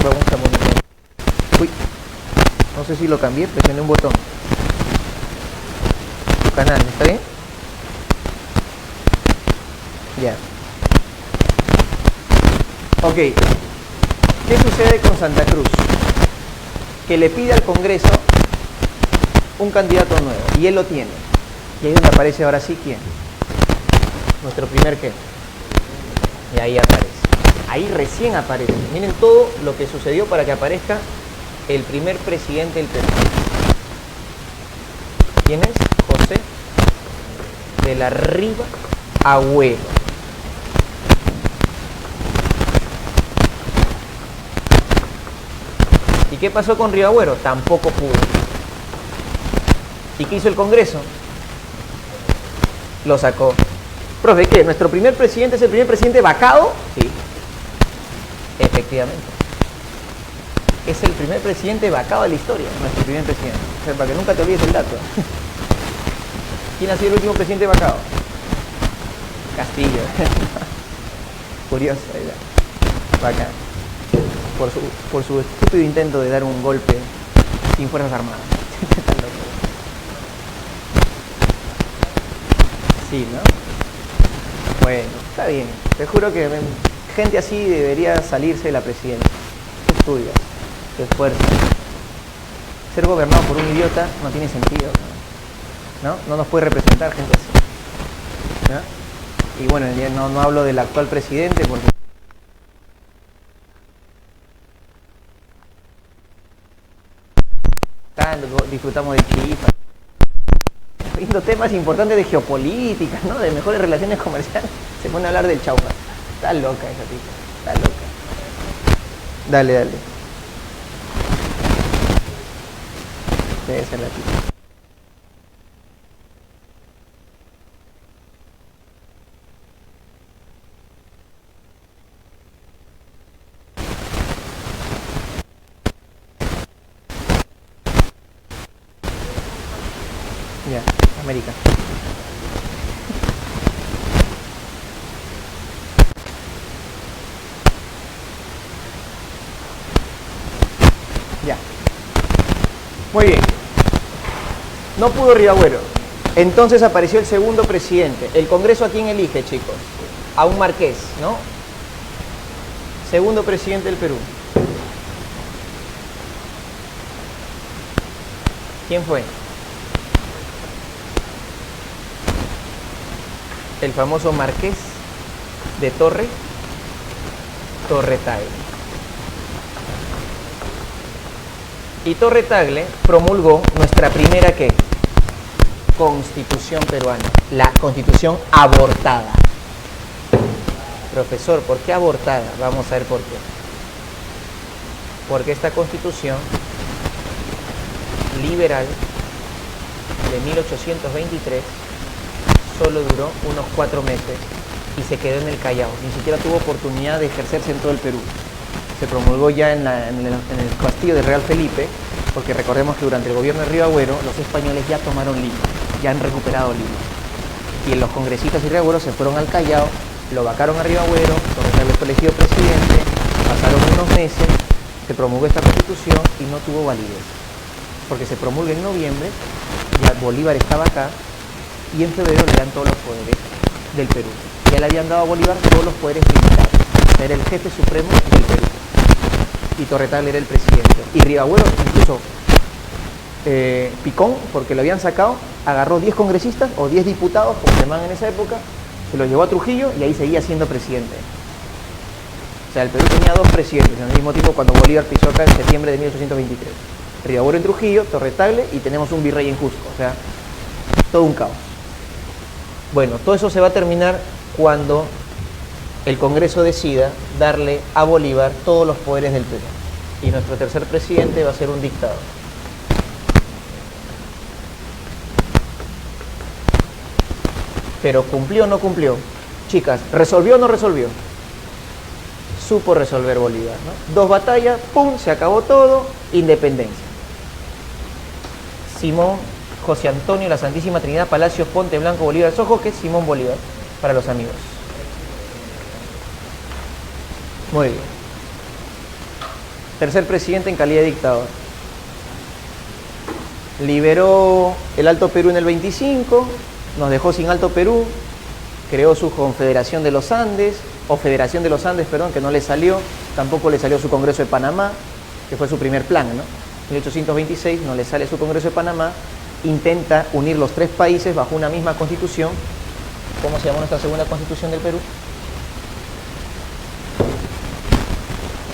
Vamos a monitorear. Uy, no sé si lo cambié, presioné un botón. Tu canal, ¿está bien? Ya. Ok. ¿Qué sucede con Santa Cruz? Que le pide al Congreso un candidato nuevo, y él lo tiene. Y ahí es donde aparece ahora sí, ¿quién? Nuestro primer qué. Y ahí aparece. Ahí recién aparece. Miren todo lo que sucedió para que aparezca el primer presidente del Perú. ¿Quién es? José de la Riva Agüero. ¿Y qué pasó con Riva Agüero? Tampoco pudo. ¿Y qué hizo el Congreso? Lo sacó. Profe, ¿qué? ¿Nuestro primer presidente es el primer presidente vacado? Sí. Efectivamente. Es el primer presidente vacado de la historia, nuestro primer presidente. O sea, para que nunca te olvides el dato. ¿Quién ha sido el último presidente vacado? Castillo. Curioso, ¿verdad? Bacán. Por su estúpido intento de dar un golpe sin fuerzas armadas. Sí, ¿no? Bueno, está bien. Te juro que gente así debería salirse de la presidencia. ¿Qué estudias? ¿Qué esfuerzas? Ser gobernado por un idiota no tiene sentido, ¿no? No nos puede representar gente así, ¿no? Y bueno, no hablo del actual presidente porque disfrutamos de Chifa, viendo temas importantes de geopolítica, ¿no? De mejores relaciones comerciales, se pone a hablar del chaufa. Está loca esa tipa, está loca. Dale. Debe ser la tipa. Ya, América. Ya. Muy bien. No pudo Riva Agüero. Entonces apareció el segundo presidente. ¿El Congreso a quién elige, chicos? A un marqués, ¿no? Segundo presidente del Perú. ¿Quién fue? El famoso marqués de Torre Tagle. Y Torre Tagle promulgó nuestra primera ¿qué? Constitución peruana, la Constitución abortada. Profesor, ¿por qué abortada? Vamos a ver por qué. Porque esta Constitución liberal de 1823 solo duró unos 4 meses y se quedó en el Callao. Ni siquiera tuvo oportunidad de ejercerse en todo el Perú. Se promulgó ya en el castillo de Real Felipe, porque recordemos que durante el gobierno de Riva Agüero los españoles ya tomaron Lima, ya han recuperado Lima. Y los congresistas y Riva Agüero se fueron al Callao, lo vacaron a Riva Agüero, Torre Tagle fue elegido presidente, pasaron unos meses, se promulgó esta Constitución y no tuvo validez. porque se promulga en noviembre, ya Bolívar estaba acá, y en febrero le dan todos los poderes del Perú. Ya le habían dado a Bolívar todos los poderes militares. Era el jefe supremo del Perú. Y Torretagle era el presidente. Y Rivagüero, incluso Picón, porque lo habían sacado, agarró 10 congresistas o 10 diputados, como se llamaban en esa época, se los llevó a Trujillo y ahí seguía siendo presidente. O sea, el Perú tenía 2 presidentes al mismo tiempo cuando Bolívar pisó acá en septiembre de 1823. Rivagüero en Trujillo, Torretagle, y tenemos un virrey en Cusco. O sea, todo un caos. Bueno, todo eso se va a terminar cuando el Congreso decida darle a Bolívar todos los poderes del Perú. Y nuestro tercer presidente va a ser un dictador. Pero ¿cumplió o no cumplió? Chicas, ¿resolvió o no resolvió? Supo resolver Bolívar, ¿no? 2 batallas, ¡pum!, se acabó todo, independencia. Simón, José Antonio, la Santísima Trinidad, Palacios, Ponte Blanco, Bolívar, Sojoque, Simón Bolívar, para los amigos. Muy bien. Tercer presidente en calidad de dictador. Liberó el Alto Perú en el 25, nos dejó sin Alto Perú, creó su Confederación de los Andes, o Federación de los Andes, perdón, que no le salió, tampoco le salió su Congreso de Panamá, que fue su primer plan, ¿no? En 1826 no le sale su Congreso de Panamá, intenta unir los 3 países bajo una misma constitución. ¿Cómo se llama nuestra segunda constitución del Perú?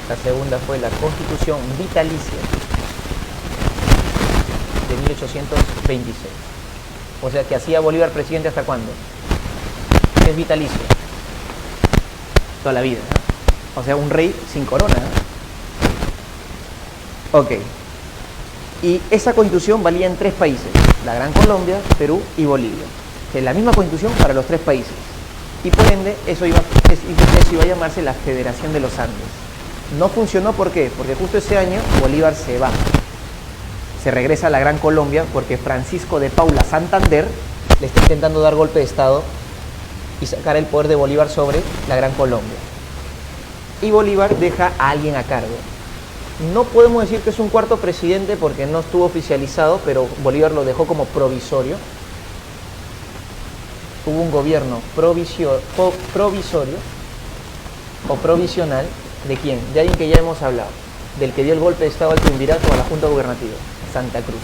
La segunda fue la Constitución Vitalicia de 1826. O sea que hacía Bolívar presidente ¿hasta cuándo? Es vitalicio. Toda la vida, ¿no? O sea, un rey sin corona, ¿no? Ok. Y esa constitución valía en 3 países, la Gran Colombia, Perú y Bolivia. Que es la misma constitución para los 3 países. Y por ende, eso iba a llamarse la Federación de los Andes. No funcionó, ¿por qué? Porque justo ese año Bolívar se va. Se regresa a la Gran Colombia porque Francisco de Paula Santander le está intentando dar golpe de Estado y sacar el poder de Bolívar sobre la Gran Colombia. Y Bolívar deja a alguien a cargo. No podemos decir que es un cuarto presidente porque no estuvo oficializado, pero Bolívar lo dejó como provisorio. Hubo un gobierno provisorio o provisional. ¿De quién? De alguien que ya hemos hablado, del que dio el golpe de Estado al triunvirato a la Junta Gubernativa, Santa Cruz.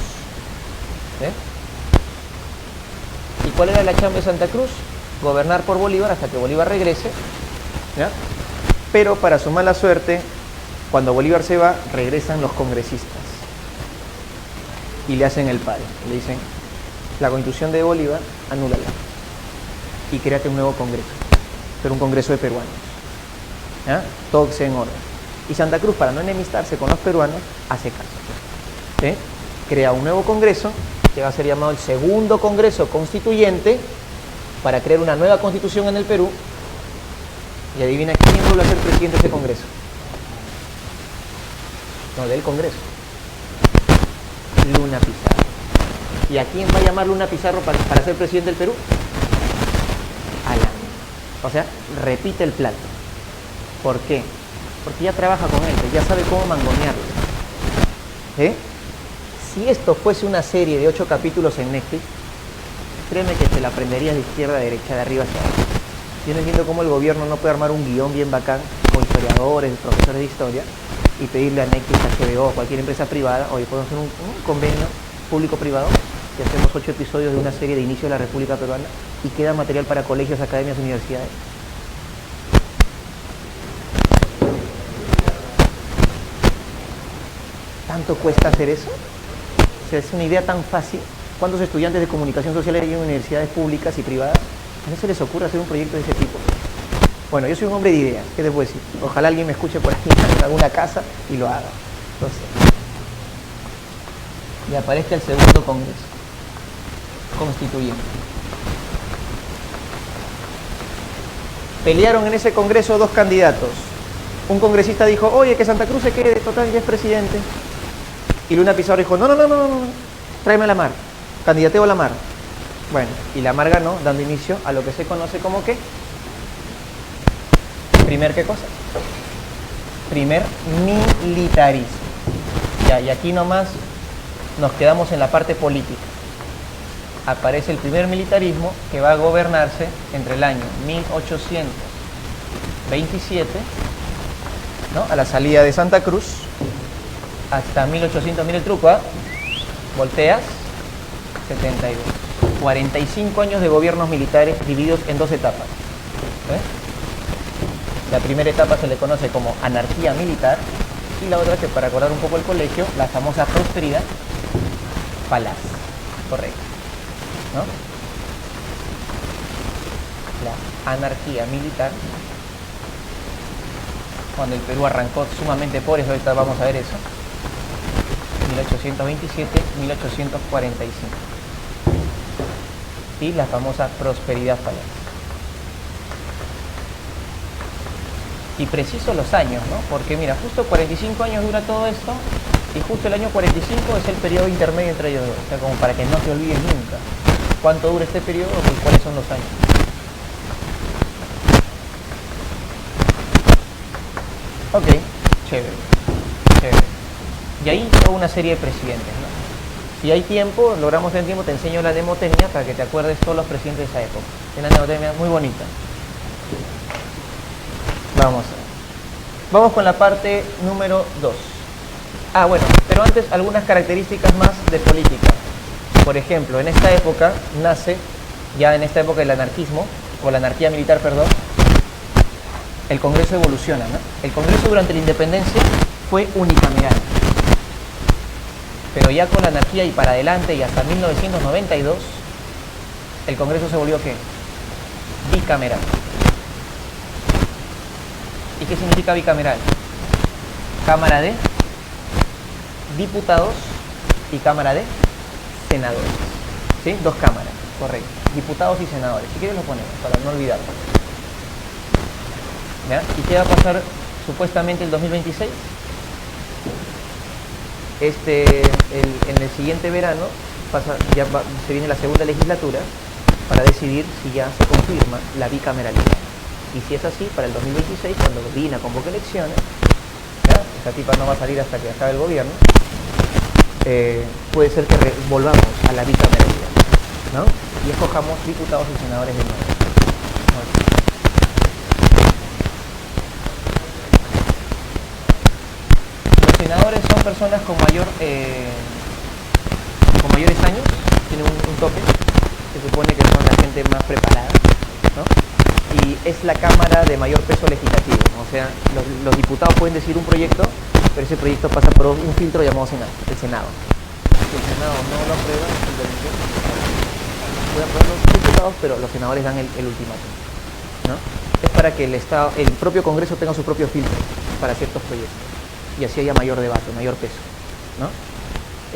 ¿Y cuál era la chamba de Santa Cruz? Gobernar por Bolívar hasta que Bolívar regrese, ¿ya? Pero para su mala suerte, cuando Bolívar se va, regresan los congresistas y le hacen el paro. Le dicen, la constitución de Bolívar, anúlala y créate un nuevo congreso, pero un congreso de peruanos. ¿Ya? Todo que sea en orden. Y Santa Cruz, para no enemistarse con los peruanos, hace caso. ¿Sí? Crea un nuevo congreso, que va a ser llamado el Segundo Congreso Constituyente, para crear una nueva constitución en el Perú. Y adivina quién vuelve a ser presidente de ese congreso. No, del Congreso. Luna Pizarro. ¿Y a quién va a llamar Luna Pizarro para ser presidente del Perú? A la. O sea, repite el plato. ¿Por qué? Porque ya trabaja con él, ya sabe cómo mangonearlo. Si esto fuese una serie de 8 capítulos en Netflix, créeme que te la aprenderías de izquierda a derecha, de arriba hacia abajo. Yo no entiendo cómo el gobierno no puede armar un guión bien bacán con historiadores, profesores de historia, y pedirle a Netflix, a HBO o cualquier empresa privada, oye, podemos hacer un convenio público-privado y hacemos 8 episodios de una serie de inicio de la República Peruana y queda material para colegios, academias, universidades. ¿Tanto cuesta hacer eso? O sea, es una idea tan fácil. ¿Cuántos estudiantes de comunicación social hay en universidades públicas y privadas? ¿No se les ocurre hacer un proyecto de ese tipo? Bueno, yo soy un hombre de ideas, ¿qué te puedo decir? Ojalá alguien me escuche por aquí en alguna casa y lo haga. Entonces, y aparezca el segundo congreso constituyente. Pelearon en ese congreso 2 candidatos. Un congresista dijo, oye, que Santa Cruz se quede, total, ya es presidente. Y Luna Pizarro dijo, no, tráeme a Lamar, candidateo a Lamar. Bueno, y Lamar ganó, dando inicio a lo que se conoce como ¿qué? ¿Primer qué cosa? Primer militarismo. Ya, y aquí nomás nos quedamos en la parte política. Aparece el primer militarismo que va a gobernarse entre el año 1827, ¿no?, a la salida de Santa Cruz, hasta 1800, mira el truco, ¿ah? Volteas, 72. 45 años de gobiernos militares divididos en dos etapas. La primera etapa se le conoce como anarquía militar y la otra, que para acordar un poco el colegio, la famosa prosperidad falaz. Correcto, ¿no? La anarquía militar, cuando el Perú arrancó sumamente pobre, ahorita vamos a ver eso, 1827-1845. Y la famosa prosperidad falaz. Y preciso los años, ¿no? Porque mira, justo 45 años dura todo esto y justo el año 45 es el periodo intermedio entre ellos dos. O sea, como para que no te olvides nunca cuánto dura este periodo y cuáles son los años. Ok, chévere, chévere. Y ahí toda una serie de presidentes, ¿no? Si hay tiempo, logramos tener tiempo, te enseño la mnemotecnia para que te acuerdes todos los presidentes de esa época. Es una mnemotecnia muy bonita. Vamos con la parte número 2. Ah, bueno, pero antes algunas características más de política. Por ejemplo, en esta época nace, ya en esta época del anarquismo, o la anarquía militar, perdón, el Congreso evoluciona, ¿no? El Congreso durante la independencia fue unicameral. Pero ya con la anarquía y para adelante y hasta 1992, el Congreso se volvió ¿qué? Bicameral. ¿Y qué significa bicameral? Cámara de Diputados y Cámara de Senadores. ¿Sí? Dos cámaras, correcto. Diputados y senadores. Si quieres lo ponemos, para no olvidarlo. ¿Ya? ¿Y qué va a pasar supuestamente el 2026? En el siguiente verano se viene la segunda legislatura para decidir si ya se confirma la bicameralidad. Y si es así, para el 2026, cuando Dina convoque elecciones, ¿ya?, esta tipa no va a salir hasta que acabe el gobierno, puede ser que volvamos a la bicameralidad, ¿no? Y escojamos diputados y senadores de nuevo. Los senadores son personas con mayores años, tienen un tope, se supone que son la gente más preparada, ¿no? Y es la cámara de mayor peso legislativo, ¿no? O sea, los diputados pueden decir un proyecto, pero ese proyecto pasa por un filtro llamado Senado, el Senado. Si el Senado no lo aprueba, simplemente pueden aprobar los diputados, pero los senadores dan el ultimátum, ¿no? Es para que el propio Congreso tenga su propio filtro para ciertos proyectos y así haya mayor debate, mayor peso, ¿no?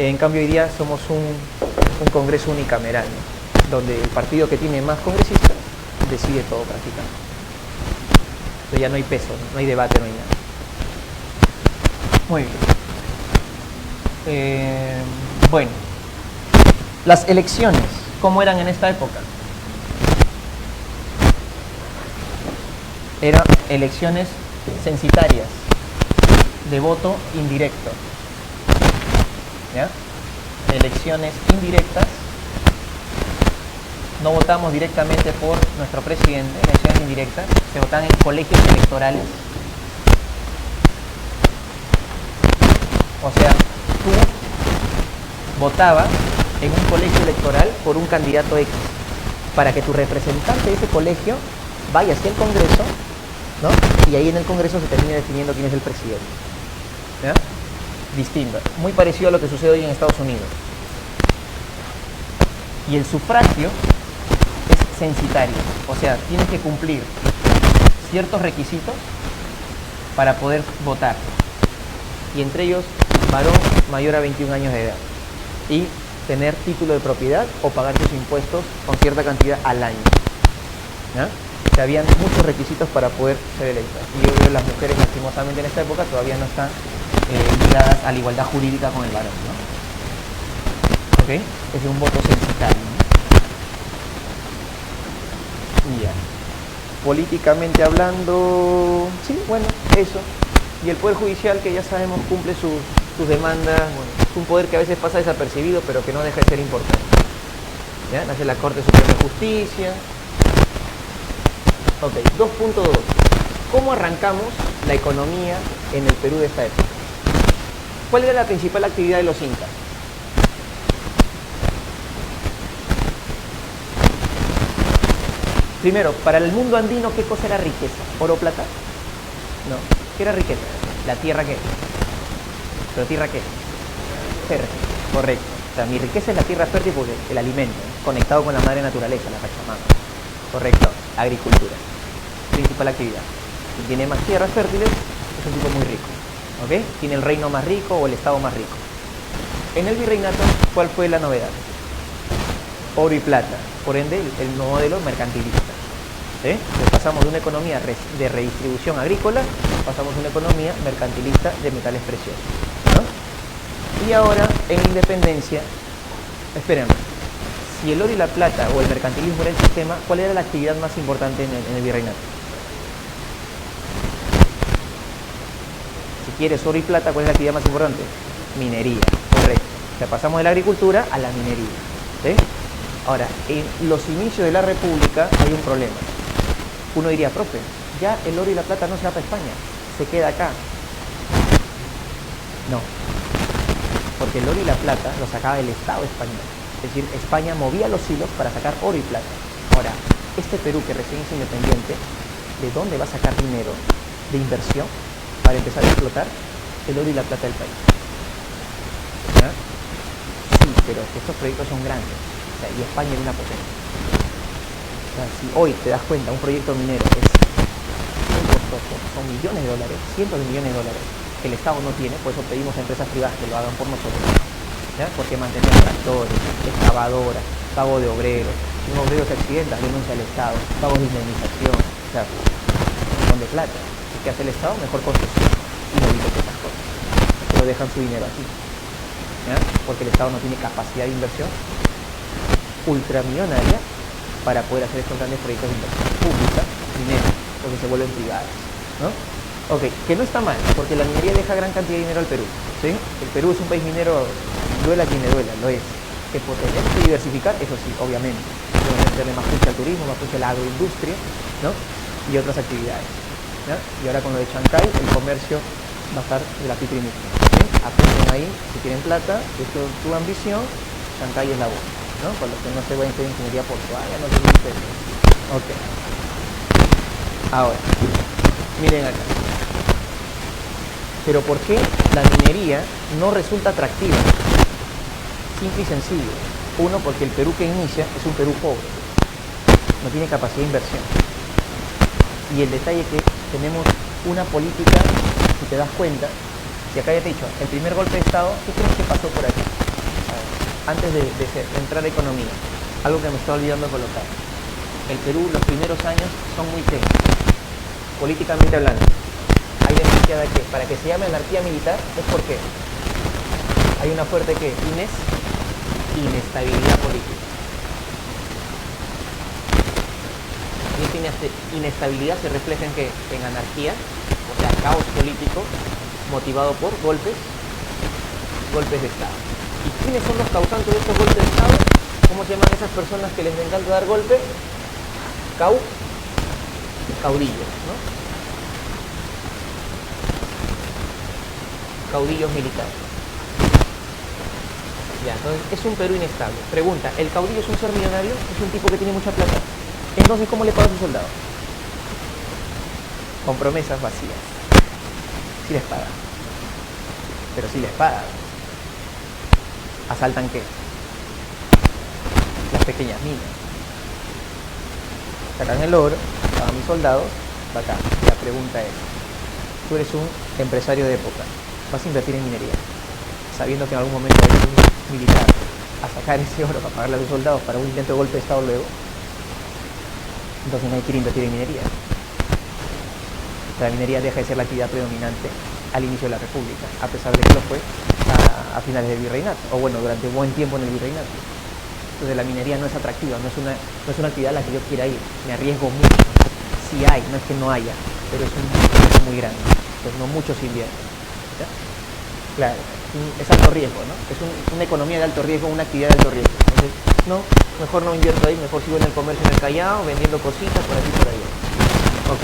En cambio hoy día somos un Congreso unicameral, ¿no?, donde el partido que tiene más congresistas decide todo prácticamente. Entonces ya no hay peso, no hay debate, no hay nada. Muy bien. Bueno, las elecciones, ¿cómo eran en esta época? Eran elecciones censitarias, de voto indirecto. ¿Ya? Elecciones indirectas. No votamos directamente por nuestro presidente, elecciones indirectas, se votan en colegios electorales. O sea, tú votabas en un colegio electoral por un candidato X, para que tu representante de ese colegio vaya hacia el Congreso, ¿no?, y ahí en el Congreso se termine definiendo quién es el presidente. ¿Ya? Distinto, muy parecido a lo que sucede hoy en Estados Unidos. Y el sufragio es censitario, o sea, tienes que cumplir ciertos requisitos para poder votar, y entre ellos varón mayor a 21 años de edad y tener título de propiedad o pagar tus impuestos con cierta cantidad al año. ¿Ya? O sea, habían muchos requisitos para poder ser electas, y yo creo que las mujeres lastimosamente en esta época todavía no están ligadas a la igualdad jurídica con el varón, ¿no? ¿Ok? Es un voto censitario, ¿no? Ya. Políticamente hablando, sí, bueno, eso. Y el Poder Judicial, que ya sabemos cumple sus demandas, bueno, Es un poder que a veces pasa desapercibido, pero que no deja de ser importante. ¿Ya? Nace la Corte Suprema de Justicia. Ok, 2.2. ¿Cómo arrancamos la economía en el Perú de esta época? ¿Cuál era la principal actividad de los incas? Primero, para el mundo andino, ¿qué cosa era riqueza? ¿Oro, plata? No. ¿Qué era riqueza? ¿La tierra qué? ¿Pero tierra qué? Fértil, correcto. O sea, mi riqueza es la tierra fértil porque el alimento, conectado con la madre naturaleza, la Pachamama. Correcto. Agricultura. Principal actividad. Quien tiene más tierras fértiles es un tipo muy rico. ¿Ok? Tiene el reino más rico o el estado más rico. En el virreinato, ¿cuál fue la novedad? Oro y plata. Por ende, el modelo mercantilista. ¿Sí? Entonces pasamos de una economía de redistribución agrícola, pasamos a una economía mercantilista de metales preciosos. ¿No? Y ahora, en la independencia, espérenme, si el oro y la plata o el mercantilismo era el sistema, ¿cuál era la actividad más importante en el virreinato? Si quieres oro y plata, ¿cuál es la actividad más importante? Minería, correcto. O sea, pasamos de la agricultura a la minería. ¿Sí? Ahora, en los inicios de la República hay un problema. Uno diría, profe, ya el oro y la plata no se va para España, se queda acá. No, porque el oro y la plata lo sacaba el Estado español. Es decir, España movía los hilos para sacar oro y plata. Ahora, este Perú que recién es independiente, ¿de dónde va a sacar dinero de inversión para empezar a explotar el oro y la plata del país? ¿Ya? Sí, pero estos proyectos son grandes. O sea, y España es una potencia. O sea, si hoy te das cuenta, un proyecto minero es muy costoso, son millones de dólares, cientos de millones de dólares, que el Estado no tiene, por eso pedimos a empresas privadas que lo hagan por nosotros. ¿Ya? Porque mantener tractores, excavadoras, pago de obreros, si un obrero se accidenta, denuncia al Estado, pagos de indemnización, o sea, un montón de plata. ¿Y qué hace el Estado? Mejor concesión y no evita esas cosas. Pero dejan su dinero aquí. ¿Ya? Porque el Estado no tiene capacidad de inversión ultramillonaria para poder hacer estos grandes proyectos de inversión pública, dinero, porque se vuelven privadas, ¿no? Ok, que no está mal, porque la minería deja gran cantidad de dinero al Perú, ¿sí? El Perú es un país minero, duela quien le duela, lo es. Que tenemos que diversificar, eso sí, obviamente. Debemos meterle más fuerza al turismo, más fuerza a la agroindustria, ¿no? Y otras actividades, ¿ya? Y ahora con lo de Chancay, el comercio va a estar de la pipa y ¿sí? Apunten ahí, si tienen plata, esto es tu ambición, Chancay es la voz. ¿No? Con los que no se vayan a hacer ingeniería portuaria, no sé qué pesos. Ok. Ahora, miren acá. Pero ¿por qué la minería no resulta atractiva? Simple y sencillo. Uno, porque el Perú que inicia es un Perú pobre. No tiene capacidad de inversión. Y el detalle es que tenemos una política, si te das cuenta, si acá ya te he dicho, el primer golpe de Estado, ¿qué crees que pasó por aquí? Antes de entrar a economía, algo que me está olvidando colocar. El Perú, los primeros años son muy técnicos, políticamente hablando. Hay denuncia de que para que se llame anarquía militar es porque hay una fuerte inestabilidad política. Y esta inestabilidad se refleja en que en anarquía, o sea, caos político motivado por golpes de Estado. ¿Y quiénes son los causantes de estos golpes de Estado? ¿Cómo se llaman esas personas que les encanta dar golpes? Caudillos, ¿no? Caudillos militares. Ya, entonces es un Perú inestable. Pregunta, ¿el caudillo es un ser millonario? ¿Es un tipo que tiene mucha plata? Entonces, ¿cómo le paga a sus soldados? Con promesas vacías. Sí les paga. Pero sí les paga. ¿Asaltan qué? Las pequeñas minas. Sacan el oro, pagan mis soldados, bacán. La pregunta es, tú eres un empresario de época, vas a invertir en minería, sabiendo que en algún momento va a ir un militar a sacar ese oro para pagarle a sus soldados para un intento de golpe de Estado luego, entonces nadie quiere invertir en minería. La minería deja de ser la actividad predominante al inicio de la República, a pesar de que lo fue a finales del virreinato, o bueno, durante un buen tiempo en el virreinato. Entonces la minería no es atractiva, no es una actividad a la que yo quiera ir, me arriesgo mucho. Sí hay, no es que no haya, pero es un riesgo muy grande, entonces no muchos invierten. ¿Ya? Claro, es alto riesgo, ¿no? Es una economía de alto riesgo, una actividad de alto riesgo. Entonces, no, mejor no invierto ahí, mejor sigo en el comercio en el Callao, vendiendo cositas por aquí y por allá. Ok.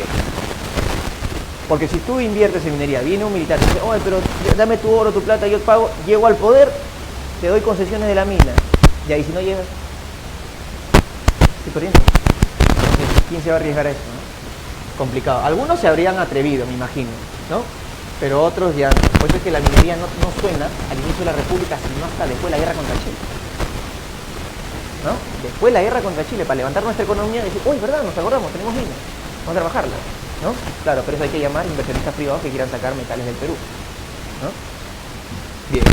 Porque si tú inviertes en minería, viene un militar y dice, oye, pero dame tu oro, tu plata, yo pago, llego al poder, te doy concesiones de la mina. Y ahí si no llegas, estoy perdiendo. Entonces, ¿quién se va a arriesgar a eso, no? Complicado. Algunos se habrían atrevido, me imagino, ¿no? Pero otros ya no. Por eso es que la minería no suena al inicio de la República, sino hasta después de la guerra contra Chile. ¿No? Después de la guerra contra Chile, para levantar nuestra economía y decir, uy, ¿verdad? Nos acordamos, tenemos minas, vamos a trabajarla, ¿no? Claro, pero eso hay que llamar inversionistas privados que quieran sacar metales del Perú, ¿no? Bien.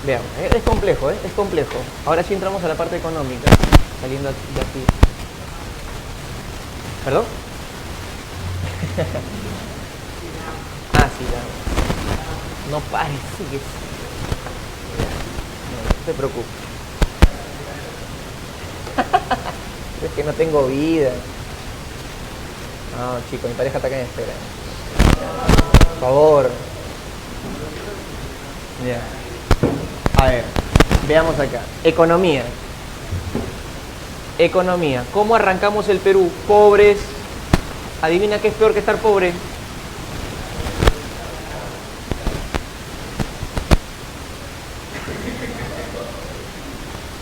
Veamos, es complejo, es complejo. Ahora sí entramos a la parte económica, saliendo de aquí. ¿Perdón? Ah, sí, ya. No parece que sí. No te preocupes. Es que no tengo vida. No, chicos, mi pareja está acá en espera. Por favor. Ya. A ver, veamos acá. Economía. Economía. ¿Cómo arrancamos el Perú? Pobres. Adivina qué es peor que estar pobre.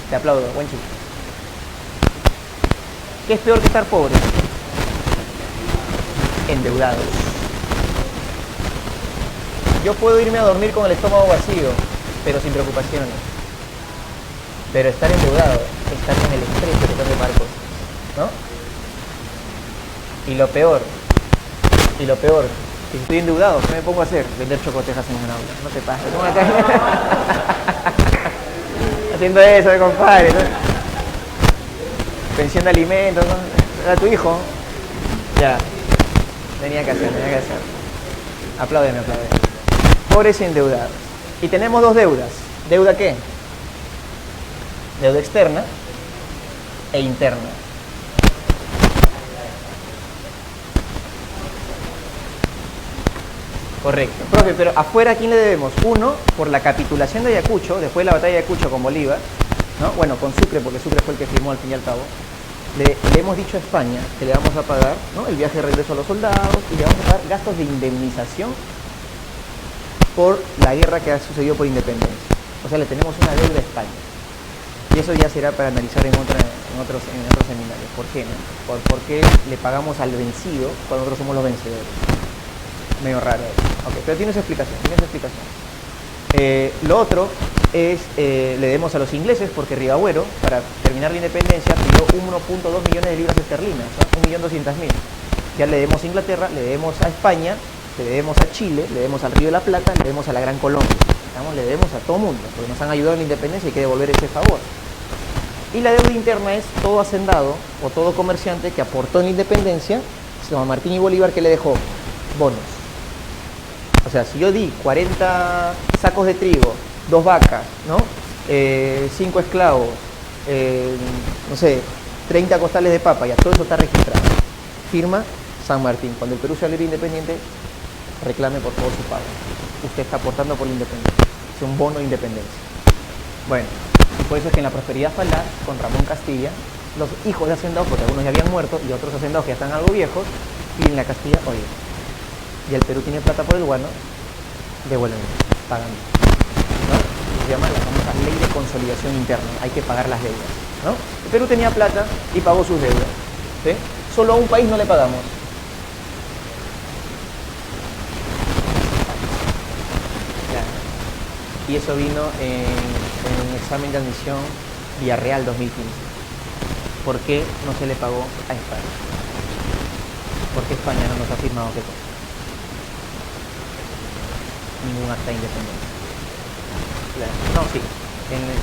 Te aplaudo, buen chico. ¿Qué es peor que estar pobre? Endeudados. Yo puedo irme a dormir con el estómago vacío, pero sin preocupaciones. Pero estar endeudado, estar con el estrés de que tengo que pagar cosas, ¿no? Y lo peor, si estoy endeudado, ¿qué me pongo a hacer? Vender chocotejas en un aula. No te pases. Haciendo eso, compadre, ¿no? Pensión de alimentos, ¿no? Era tu hijo. Ya. Tenía que hacer. Apláudeme. Pobres y endeudados. Y tenemos dos deudas. ¿Deuda qué? Deuda externa e interna. Correcto. Profe, pero afuera, ¿a quién le debemos? Uno, por la capitulación de Ayacucho, después de la batalla de Ayacucho con Bolívar, ¿no? Bueno, con Sucre, porque Sucre fue el que firmó al fin y al cabo. Le hemos dicho a España que le vamos a pagar, ¿no?, el viaje de regreso a los soldados y le vamos a pagar gastos de indemnización por la guerra que ha sucedido por independencia. O sea, le tenemos una deuda a España. Y eso ya será para analizar en otros seminarios. ¿Por qué? No? ¿Por qué le pagamos al vencido cuando nosotros somos los vencedores? Medio raro. Okay, pero tiene su explicación. Lo otro es, le debemos a los ingleses porque Rivagüero, para terminar la independencia, pidió 1.2 millones de libras esterlinas, ¿no? 1.200.000. Ya le debemos a Inglaterra, le debemos a España, le debemos a Chile, le debemos al Río de la Plata, le debemos a la Gran Colombia. ¿Estamos? Le debemos a todo mundo, porque nos han ayudado en la independencia y hay que devolver ese favor. Y la deuda interna es todo hacendado o todo comerciante que aportó en la independencia, San Martín y Bolívar, que le dejó bonos. O sea, si yo di 40 sacos de trigo, 2 vacas, ¿no? 5 esclavos, no sé, 30 costales de papa, ya todo eso está registrado. Firma San Martín. Cuando el Perú sea libre e independiente, reclame por favor su pago. Usted está aportando por la independencia. Es un bono de independencia. Bueno, y por eso es que en la prosperidad falaz, con Ramón Castilla, los hijos de hacendados, porque algunos ya habían muerto y otros hacendados que ya están algo viejos, piden a Castilla, oye, y el Perú tiene plata por el guano, devuélvenlo, pagando. ¿No? Se llama la famosa ley de consolidación interna, hay que pagar las deudas, ¿no? El Perú tenía plata y pagó sus deudas, ¿sí? Solo a un país no le pagamos. Y eso vino en un examen de admisión Villarreal 2015. ¿Por qué no se le pagó a España? ¿Por qué España no nos ha firmado qué cosa? Ningún acta de independencia. No, sí.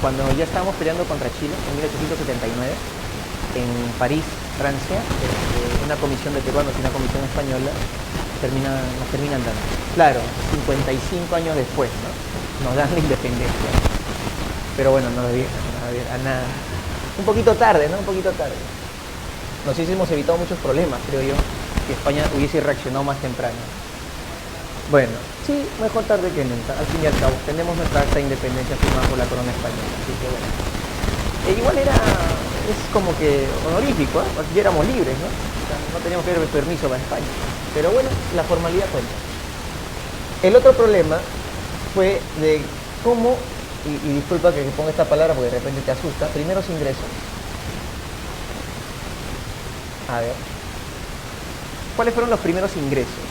Cuando ya estábamos peleando contra Chile, en 1879, en París, Francia, una comisión de peruanos y una comisión española nos terminan dando. Claro, 55 años después, ¿no? Nos dan la independencia. Pero bueno, no lo vi a nada. Un poquito tarde, ¿no? Un poquito tarde. Nos hubiésemos evitado muchos problemas, creo yo, si España hubiese reaccionado más temprano. Bueno, sí, mejor tarde que nunca. Al fin y al cabo, tenemos nuestra acta de independencia firmada por la corona española. Así que bueno. Igual es como que honorífico, ¿eh? Porque ya éramos libres, ¿no? O sea, no teníamos que dar permiso para España. Pero bueno, la formalidad cuenta. El otro problema fue de cómo, y disculpa que ponga esta palabra porque de repente te asusta, primeros ingresos. A ver. ¿Cuáles fueron los primeros ingresos?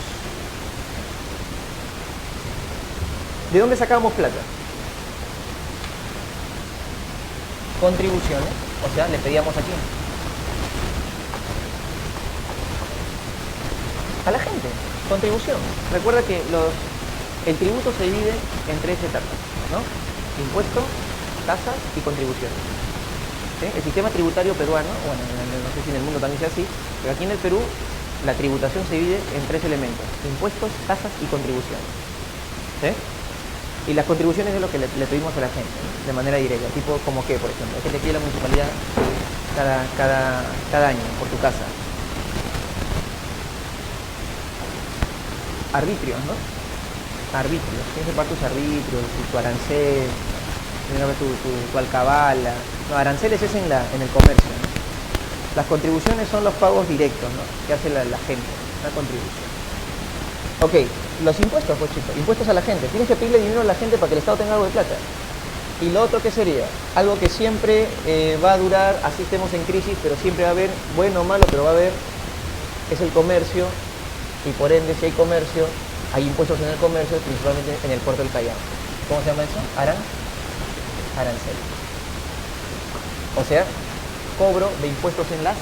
¿De dónde sacábamos plata? Contribuciones, o sea, le pedíamos a quién. A la gente, contribución. Recuerda que el tributo se divide en 3 etapas, ¿no? Impuestos, tasas y contribuciones. ¿Sí? El sistema tributario peruano, bueno, no sé si en el mundo también sea así, pero aquí en el Perú la tributación se divide en 3 elementos: impuestos, tasas y contribuciones. ¿Sí? Y las contribuciones es lo que le pedimos a la gente, ¿no? De manera directa, tipo como que, por ejemplo, que te pide la municipalidad cada año por tu casa. Arbitrios, ¿no? Arbitrios, tienes que pagar tus arbitrios, tu arancel, tienes que pagar tu alcabala. No, aranceles es en el comercio, ¿no? Las contribuciones son los pagos directos, ¿no? Que hace la gente, una contribución. Ok, los impuestos, pues chicos, impuestos a la gente. Tienes que pedirle dinero a la gente para que el Estado tenga algo de plata. Y lo otro, ¿qué sería? Algo que siempre va a durar, así estemos en crisis, pero siempre va a haber, bueno o malo, pero va a haber, es el comercio. Y por ende, si hay comercio, hay impuestos en el comercio, principalmente en el puerto del Callao. ¿Cómo se llama eso? Arancel. O sea, cobro de impuestos en las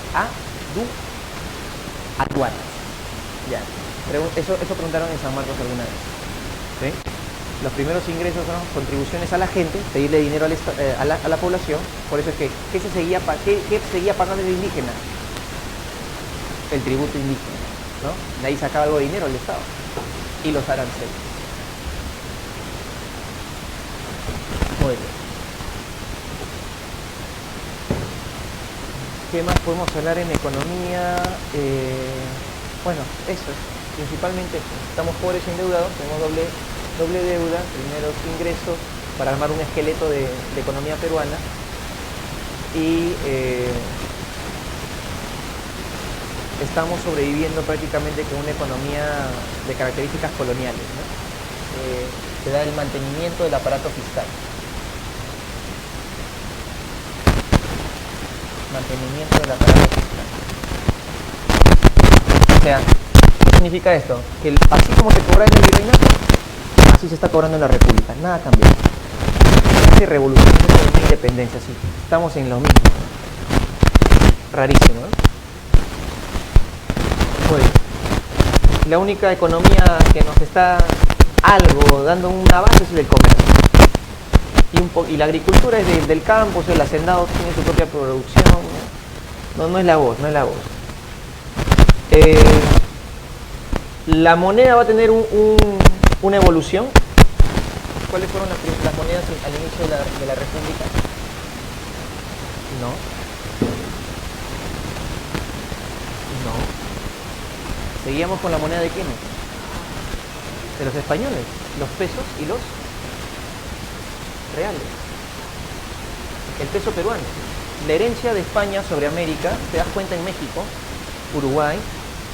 aduanas. Ya. Eso preguntaron en San Marcos alguna vez. ¿Sí? Los primeros ingresos son contribuciones a la gente, pedirle dinero a la población. Por eso es que, ¿qué seguía pagando el indígena? El tributo indígena, ¿no? De ahí sacaba algo de dinero el Estado. Y los aranceles. Muy bien. ¿Qué más podemos hablar en economía? Bueno, eso es. Principalmente estamos pobres y endeudados, tenemos doble deuda, primeros ingresos para armar un esqueleto de economía peruana y estamos sobreviviendo prácticamente con una economía de características coloniales, ¿no? Se da el mantenimiento del aparato fiscal. Mantenimiento del aparato fiscal. O sea, ¿qué significa esto? Que así como se cobra en el virreinato, así se está cobrando en la República. Nada cambió. Hace revolución, hace independencia, sí. Estamos en lo mismo. Rarísimo, ¿no? Muy bien. La única economía que nos está algo dando una base es el comercio. Y la agricultura es del campo, o sea, el hacendado tiene su propia producción. No es la voz, no es la voz. La moneda va a tener una evolución. ¿Cuáles fueron las monedas al inicio de la República? No. Seguíamos con la moneda de quiénes? De los españoles, los pesos y los reales. El peso peruano. La herencia de España sobre América, te das cuenta en México, Uruguay,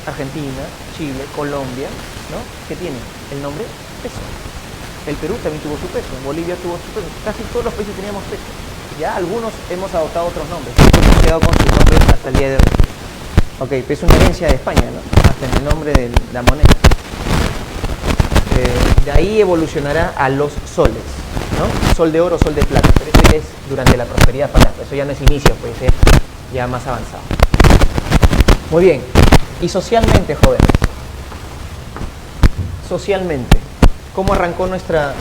Argentina, Chile, Colombia, ¿no? ¿Qué tiene? El nombre peso. El Perú también tuvo su peso, Bolivia tuvo su peso, casi todos los países teníamos peso. Ya algunos hemos adoptado otros nombres, hemos quedado con sus nombres hasta el día de hoy. Ok, peso es una herencia de España, ¿no? Hasta en el nombre de la moneda. De ahí evolucionará a los soles, ¿no? Sol de oro, sol de plata, pero eso ya es durante la prosperidad para eso ya no es inicio, puede ser ya más avanzado. Muy bien, y socialmente, jóvenes, socialmente, ¿cómo arrancó nuestra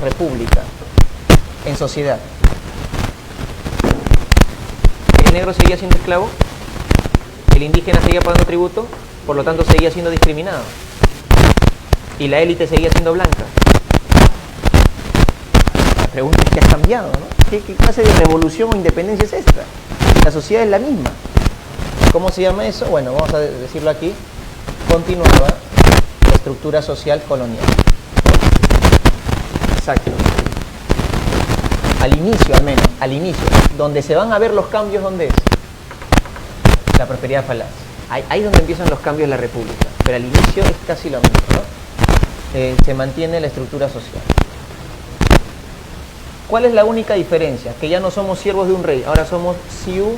república en sociedad? El negro seguía siendo esclavo, el indígena seguía pagando tributo, por lo tanto seguía siendo discriminado, y la élite seguía siendo blanca. La pregunta es, ¿qué ha cambiado, no? ¿Qué clase de revolución o independencia es esta? La sociedad es la misma. ¿Cómo se llama eso? Bueno, vamos a decirlo aquí. Continuaba la estructura social colonial. Exacto. Al inicio, al menos, al inicio. Donde se van a ver los cambios, ¿dónde es? La prosperidad falaz. Ahí es donde empiezan los cambios de la república. Pero al inicio es casi lo mismo, ¿no? Se mantiene la estructura social. ¿Cuál es la única diferencia? Que ya no somos siervos de un rey, ahora somos siu.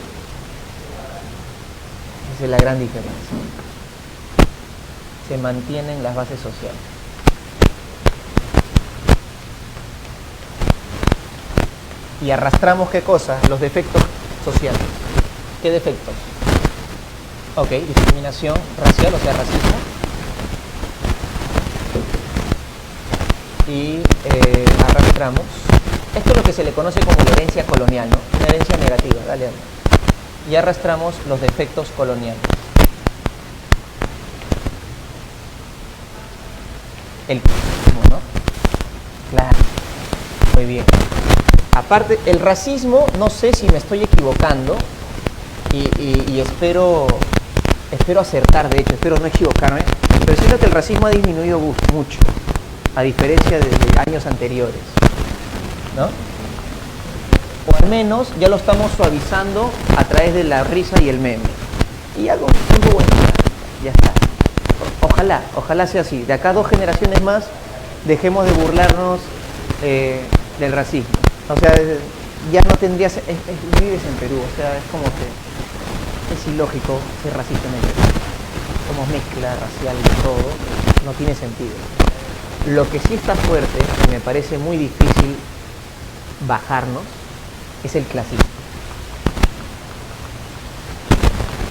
Esa es la gran diferencia. Se mantienen las bases sociales. Y arrastramos, ¿qué cosa? Los defectos sociales. ¿Qué defectos? Ok, discriminación racial, o sea, racismo. Y arrastramos. Esto es lo que se le conoce como la herencia colonial, ¿no? Una herencia negativa, dale. Y arrastramos los defectos coloniales. El racismo, ¿no? Claro, muy bien. Aparte, el racismo, no sé si me estoy equivocando y espero acertar, de hecho, espero no equivocarme, pero siento que el racismo ha disminuido mucho, a diferencia de años anteriores, ¿no? O al menos ya lo estamos suavizando a través de la risa y el meme. Y algo bueno, ya está. Ojalá sea así. De acá a 2 generaciones más dejemos de burlarnos del racismo. O sea, ya no tendrías... vives en Perú, o sea, es como que es ilógico ser racista en el Perú. Somos mezcla racial y todo, no tiene sentido. Lo que sí está fuerte, y me parece muy difícil bajarnos, es el clasismo.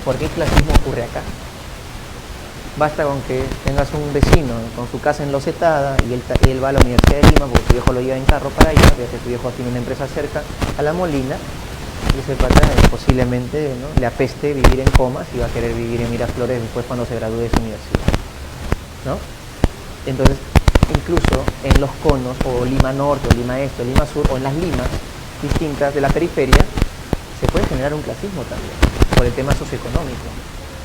¿Por qué el clasismo ocurre acá? Basta con que tengas un vecino con su casa enlosetada y él va a la Universidad de Lima porque tu viejo lo lleva en carro para allá, ya que tu viejo tiene una empresa cerca a La Molina, y ese pata posiblemente, ¿no?, le apeste vivir en Comas y va a querer vivir en Miraflores después cuando se gradúe de su universidad, ¿no? Entonces, incluso en los conos, o Lima Norte, o Lima Este, o Lima Sur, o en las limas distintas de la periferia, se puede generar un clasismo también, por el tema socioeconómico,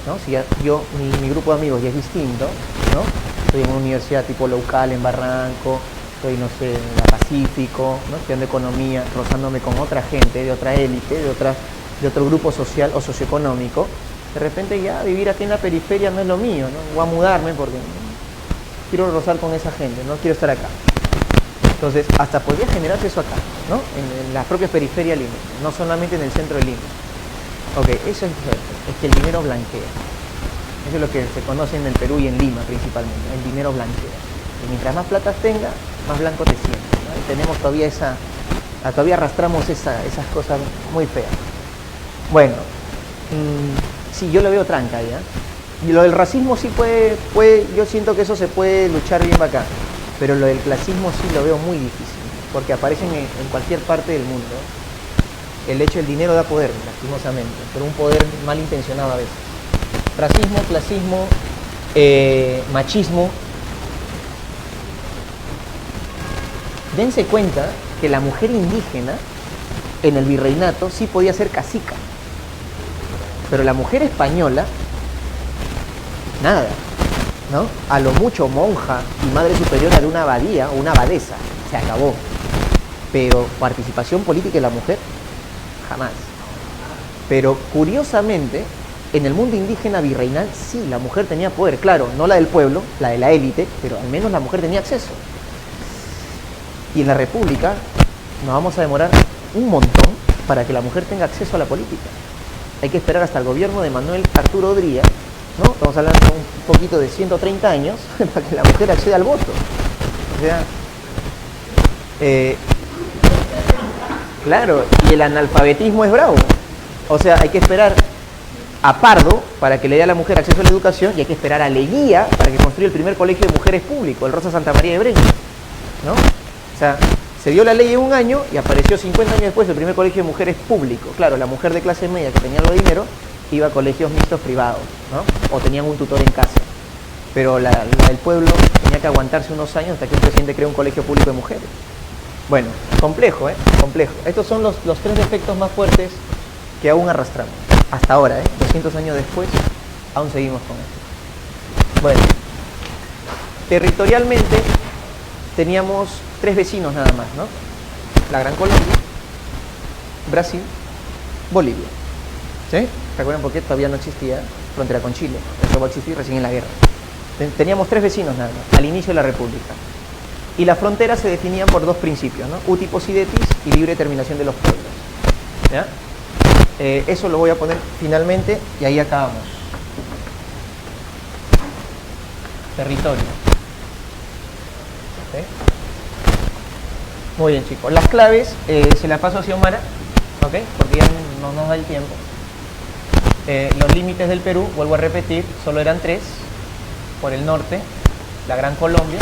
¿no? Si ya mi grupo de amigos ya es distinto, ¿no? Estoy en una universidad tipo local en Barranco, estoy, no sé, en la Pacífico, ¿no?, estudiando economía, rozándome con otra gente, de otra élite, de otro grupo social o socioeconómico, de repente ya vivir aquí en la periferia no es lo mío, ¿no? Voy a mudarme porque quiero rozar con esa gente, no quiero estar acá. Entonces, hasta podría generarse eso acá, ¿no? En las propias periferias de Lima, no solamente en el centro de Lima. Ok, eso es que el dinero blanquea. Eso es lo que se conoce en el Perú y en Lima principalmente, el dinero blanquea. Y mientras más plata tenga, más blanco te sientes, ¿no? Y tenemos todavía arrastramos esas cosas muy feas. Bueno, sí, yo lo veo tranca ya. Y lo del racismo sí puede, yo siento que eso se puede luchar bien bacán. Pero lo del clasismo sí lo veo muy difícil, porque aparecen en cualquier parte del mundo. El hecho del dinero da poder, lastimosamente, pero un poder malintencionado a veces. Racismo, clasismo, machismo. Dense cuenta que la mujer indígena en el virreinato sí podía ser cacica, pero la mujer española, nada, ¿no? A lo mucho monja y madre superiora de una abadía o una abadesa, se acabó. Pero participación política de la mujer, jamás. Pero curiosamente, en el mundo indígena virreinal sí, la mujer tenía poder, claro, no la del pueblo, la de la élite, pero al menos la mujer tenía acceso. Y en la República nos vamos a demorar un montón para que la mujer tenga acceso a la política. Hay que esperar hasta el gobierno de Manuel Arturo Odría, ¿no? Estamos hablando un poquito de 130 años para que la mujer acceda al voto. O sea, claro, y el analfabetismo es bravo. O sea, hay que esperar a Pardo para que le dé a la mujer acceso a la educación, y hay que esperar a Leguía para que construya el primer colegio de mujeres público, el Rosa Santa María de Breña, ¿no? O sea, se dio la ley en un año y apareció 50 años después el primer colegio de mujeres público. Claro, la mujer de clase media que tenía algo de dinero iba a colegios mixtos privados, ¿no? O tenían un tutor en casa. Pero la del pueblo tenía que aguantarse unos años hasta que un presidente creó un colegio público de mujeres. Bueno, complejo, complejo. Estos son los 3 defectos más fuertes que aún arrastramos. Hasta ahora, 200 años después, aún seguimos con esto. Bueno, territorialmente, teníamos 3 vecinos nada más, ¿no? La Gran Colombia, Brasil, Bolivia. ¿Sí? ¿Recuerdan por qué todavía no existía frontera con Chile? Eso va a existir recién en la guerra. Teníamos 3 vecinos nada más, al inicio de la República. Y las fronteras se definían por 2 principios, ¿no? Uti possidetis y libre determinación de los pueblos. ¿Ya? Eso lo voy a poner finalmente y ahí acabamos. Territorio. ¿Sí? Muy bien, chicos. Las claves se las paso a Xiomara, ¿ok? Porque ya no nos da el tiempo. Los límites del Perú, vuelvo a repetir, solo eran 3. Por el norte, la Gran Colombia,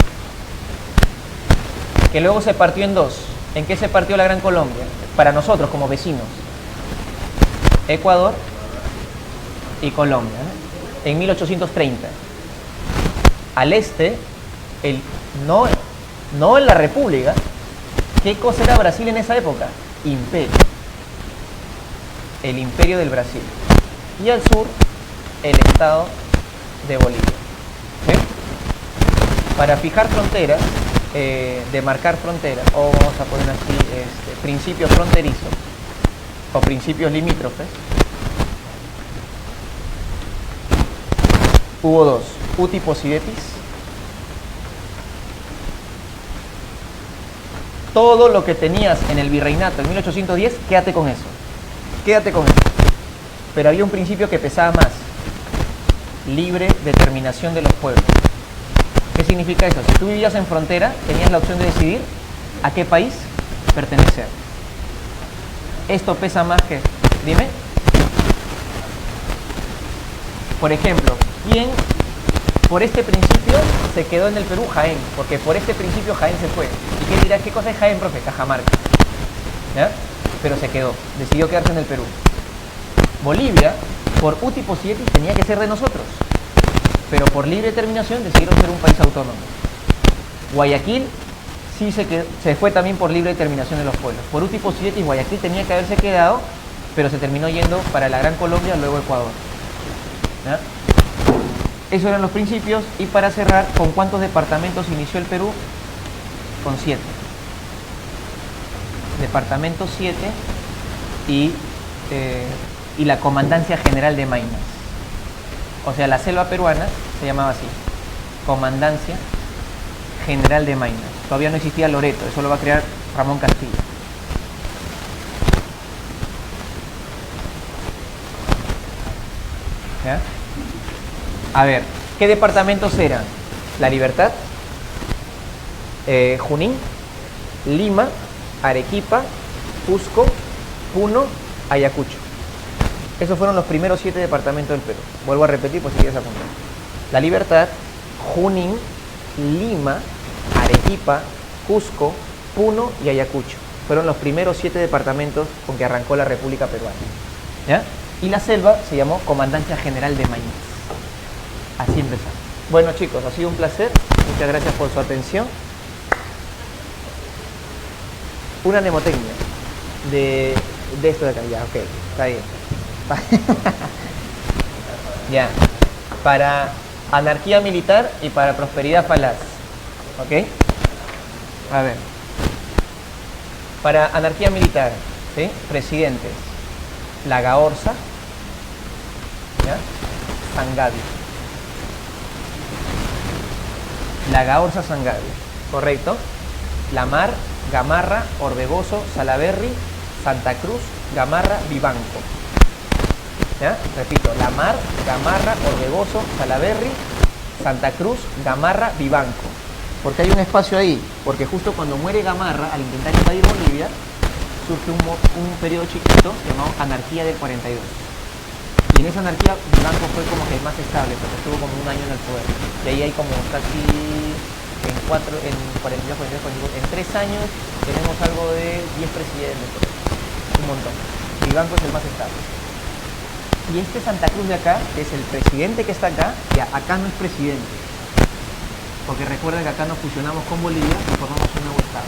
que luego se partió en 2. ¿En qué se partió la Gran Colombia? Para nosotros como vecinos. Ecuador y Colombia, ¿no? En 1830. Al este, no en la República. ¿Qué cosa era Brasil en esa época? Imperio. El Imperio del Brasil. Y al sur, el Estado de Bolivia. ¿Sí? Para fijar fronteras, demarcar fronteras, o vamos a poner así, principios fronterizos o principios limítrofes, hubo 2, uti possidetis. Todo lo que tenías en el virreinato en 1810, quédate con eso. Quédate con eso. Pero había un principio que pesaba más. Libre determinación de los pueblos. ¿Qué significa eso? Si tú vivías en frontera, tenías la opción de decidir a qué país pertenecer. Esto pesa más que... Dime. Por ejemplo, ¿quién por este principio se quedó en el Perú? Jaén. Porque por este principio Jaén se fue. ¿Y qué dirás? ¿Qué cosa es Jaén, profe? Cajamarca. ¿Ya? Pero se quedó. Decidió quedarse en el Perú. Bolivia, por uti possidetis, tenía que ser de nosotros. Pero por libre determinación decidieron ser un país autónomo. Guayaquil sí se fue también por libre determinación de los pueblos. Por uti possidetis, Guayaquil tenía que haberse quedado, pero se terminó yendo para la Gran Colombia, luego Ecuador. ¿Ya? Esos eran los principios. Y para cerrar, ¿con cuántos departamentos inició el Perú? Con 7. Departamento 7 y la Comandancia General de Maynas. O sea, la selva peruana se llamaba así, Comandancia General de Maynas. Todavía no existía Loreto, eso lo va a crear Ramón Castillo. ¿Ya? A ver, ¿qué departamentos eran? La Libertad, Junín, Lima, Arequipa, Cusco, Puno, Ayacucho. Esos fueron los primeros 7 departamentos del Perú. Vuelvo a repetir por si quieres apuntar. La Libertad, Junín, Lima, Arequipa, Cusco, Puno y Ayacucho. Fueron los primeros 7 departamentos con que arrancó la República Peruana. ¿Ya? Y la selva se llamó Comandancia General de Maynas. Así empezamos. Bueno, chicos, ha sido un placer. Muchas gracias por su atención. Una mnemotecnia de esto de acá. Ya, ok, está bien. Ya, para anarquía militar y para prosperidad falaz. ¿Ok? A ver. Para anarquía militar, ¿sí? Presidentes: Lagaorza, ¿ya? Sangabi. Lagaorza, Sangabi. ¿Correcto? Lamar, Gamarra, Orbegoso, Salaverry, Santa Cruz, Gamarra, Vivanco. ¿Ya? Repito, Lamar, Gamarra, Orbegoso, Salaverry, Santa Cruz, Gamarra, Vivanco. ¿Por qué hay un espacio ahí? Porque justo cuando muere Gamarra, al intentar invadir Bolivia, surge un periodo chiquito llamado Anarquía del 42. Y en esa anarquía Vivanco fue como que más estable, porque estuvo como un año en el poder. Y ahí hay como casi en 3 años tenemos algo de 10 presidentes. Un montón. Vivanco es el más estable. Y este Santa Cruz de acá, que es el presidente que está acá, ya acá no es presidente. Porque recuerden que acá nos fusionamos con Bolivia y formamos un nuevo estado.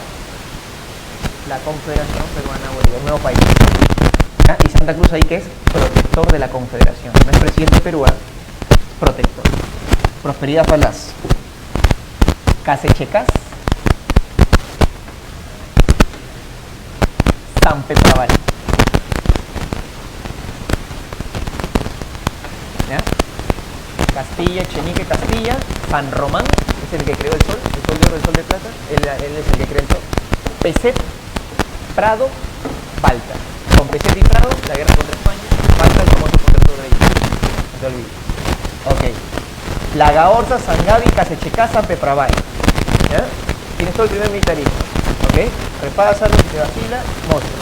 La Confederación Peruana Bolivia, un nuevo país. ¿Ya? Y Santa Cruz ahí que es protector de la Confederación. No es presidente peruano, protector. Prosperidad falaz. Casechecas, San Petraval. ¿Ya? Castilla, Echenique, Castilla, San Román, es el que creó el sol de oro, el sol de plata, él es el que creó el sol. Peset, Prado, Balta. Con Peset y Prado, la guerra contra España, Balta el famoso contrato de Bello. No te olvides. Ok. La Gaorza, San Gaby, Casechecá, San Pepraval. ¿Ya? Tienes todo el primer militarismo. ¿Ok? Repásalo, si te vacila, monstruo.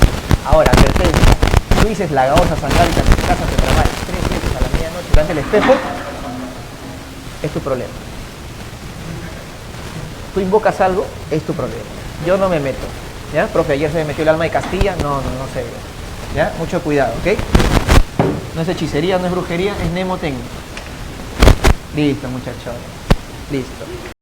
Ahora, advertencia. Tú dices la Gaorza, San Gaby, Casechecá, San Pepraval 3 veces a la medianoche delante del espejo, es tu problema. Tú invocas algo, es tu problema. Yo no me meto. ¿Ya? Profe, ayer se me metió el alma de Castilla. No sé. ¿Ya? Mucho cuidado, ¿ok? No es hechicería, no es brujería, es mnemotecnia. Listo, muchachos. Listo.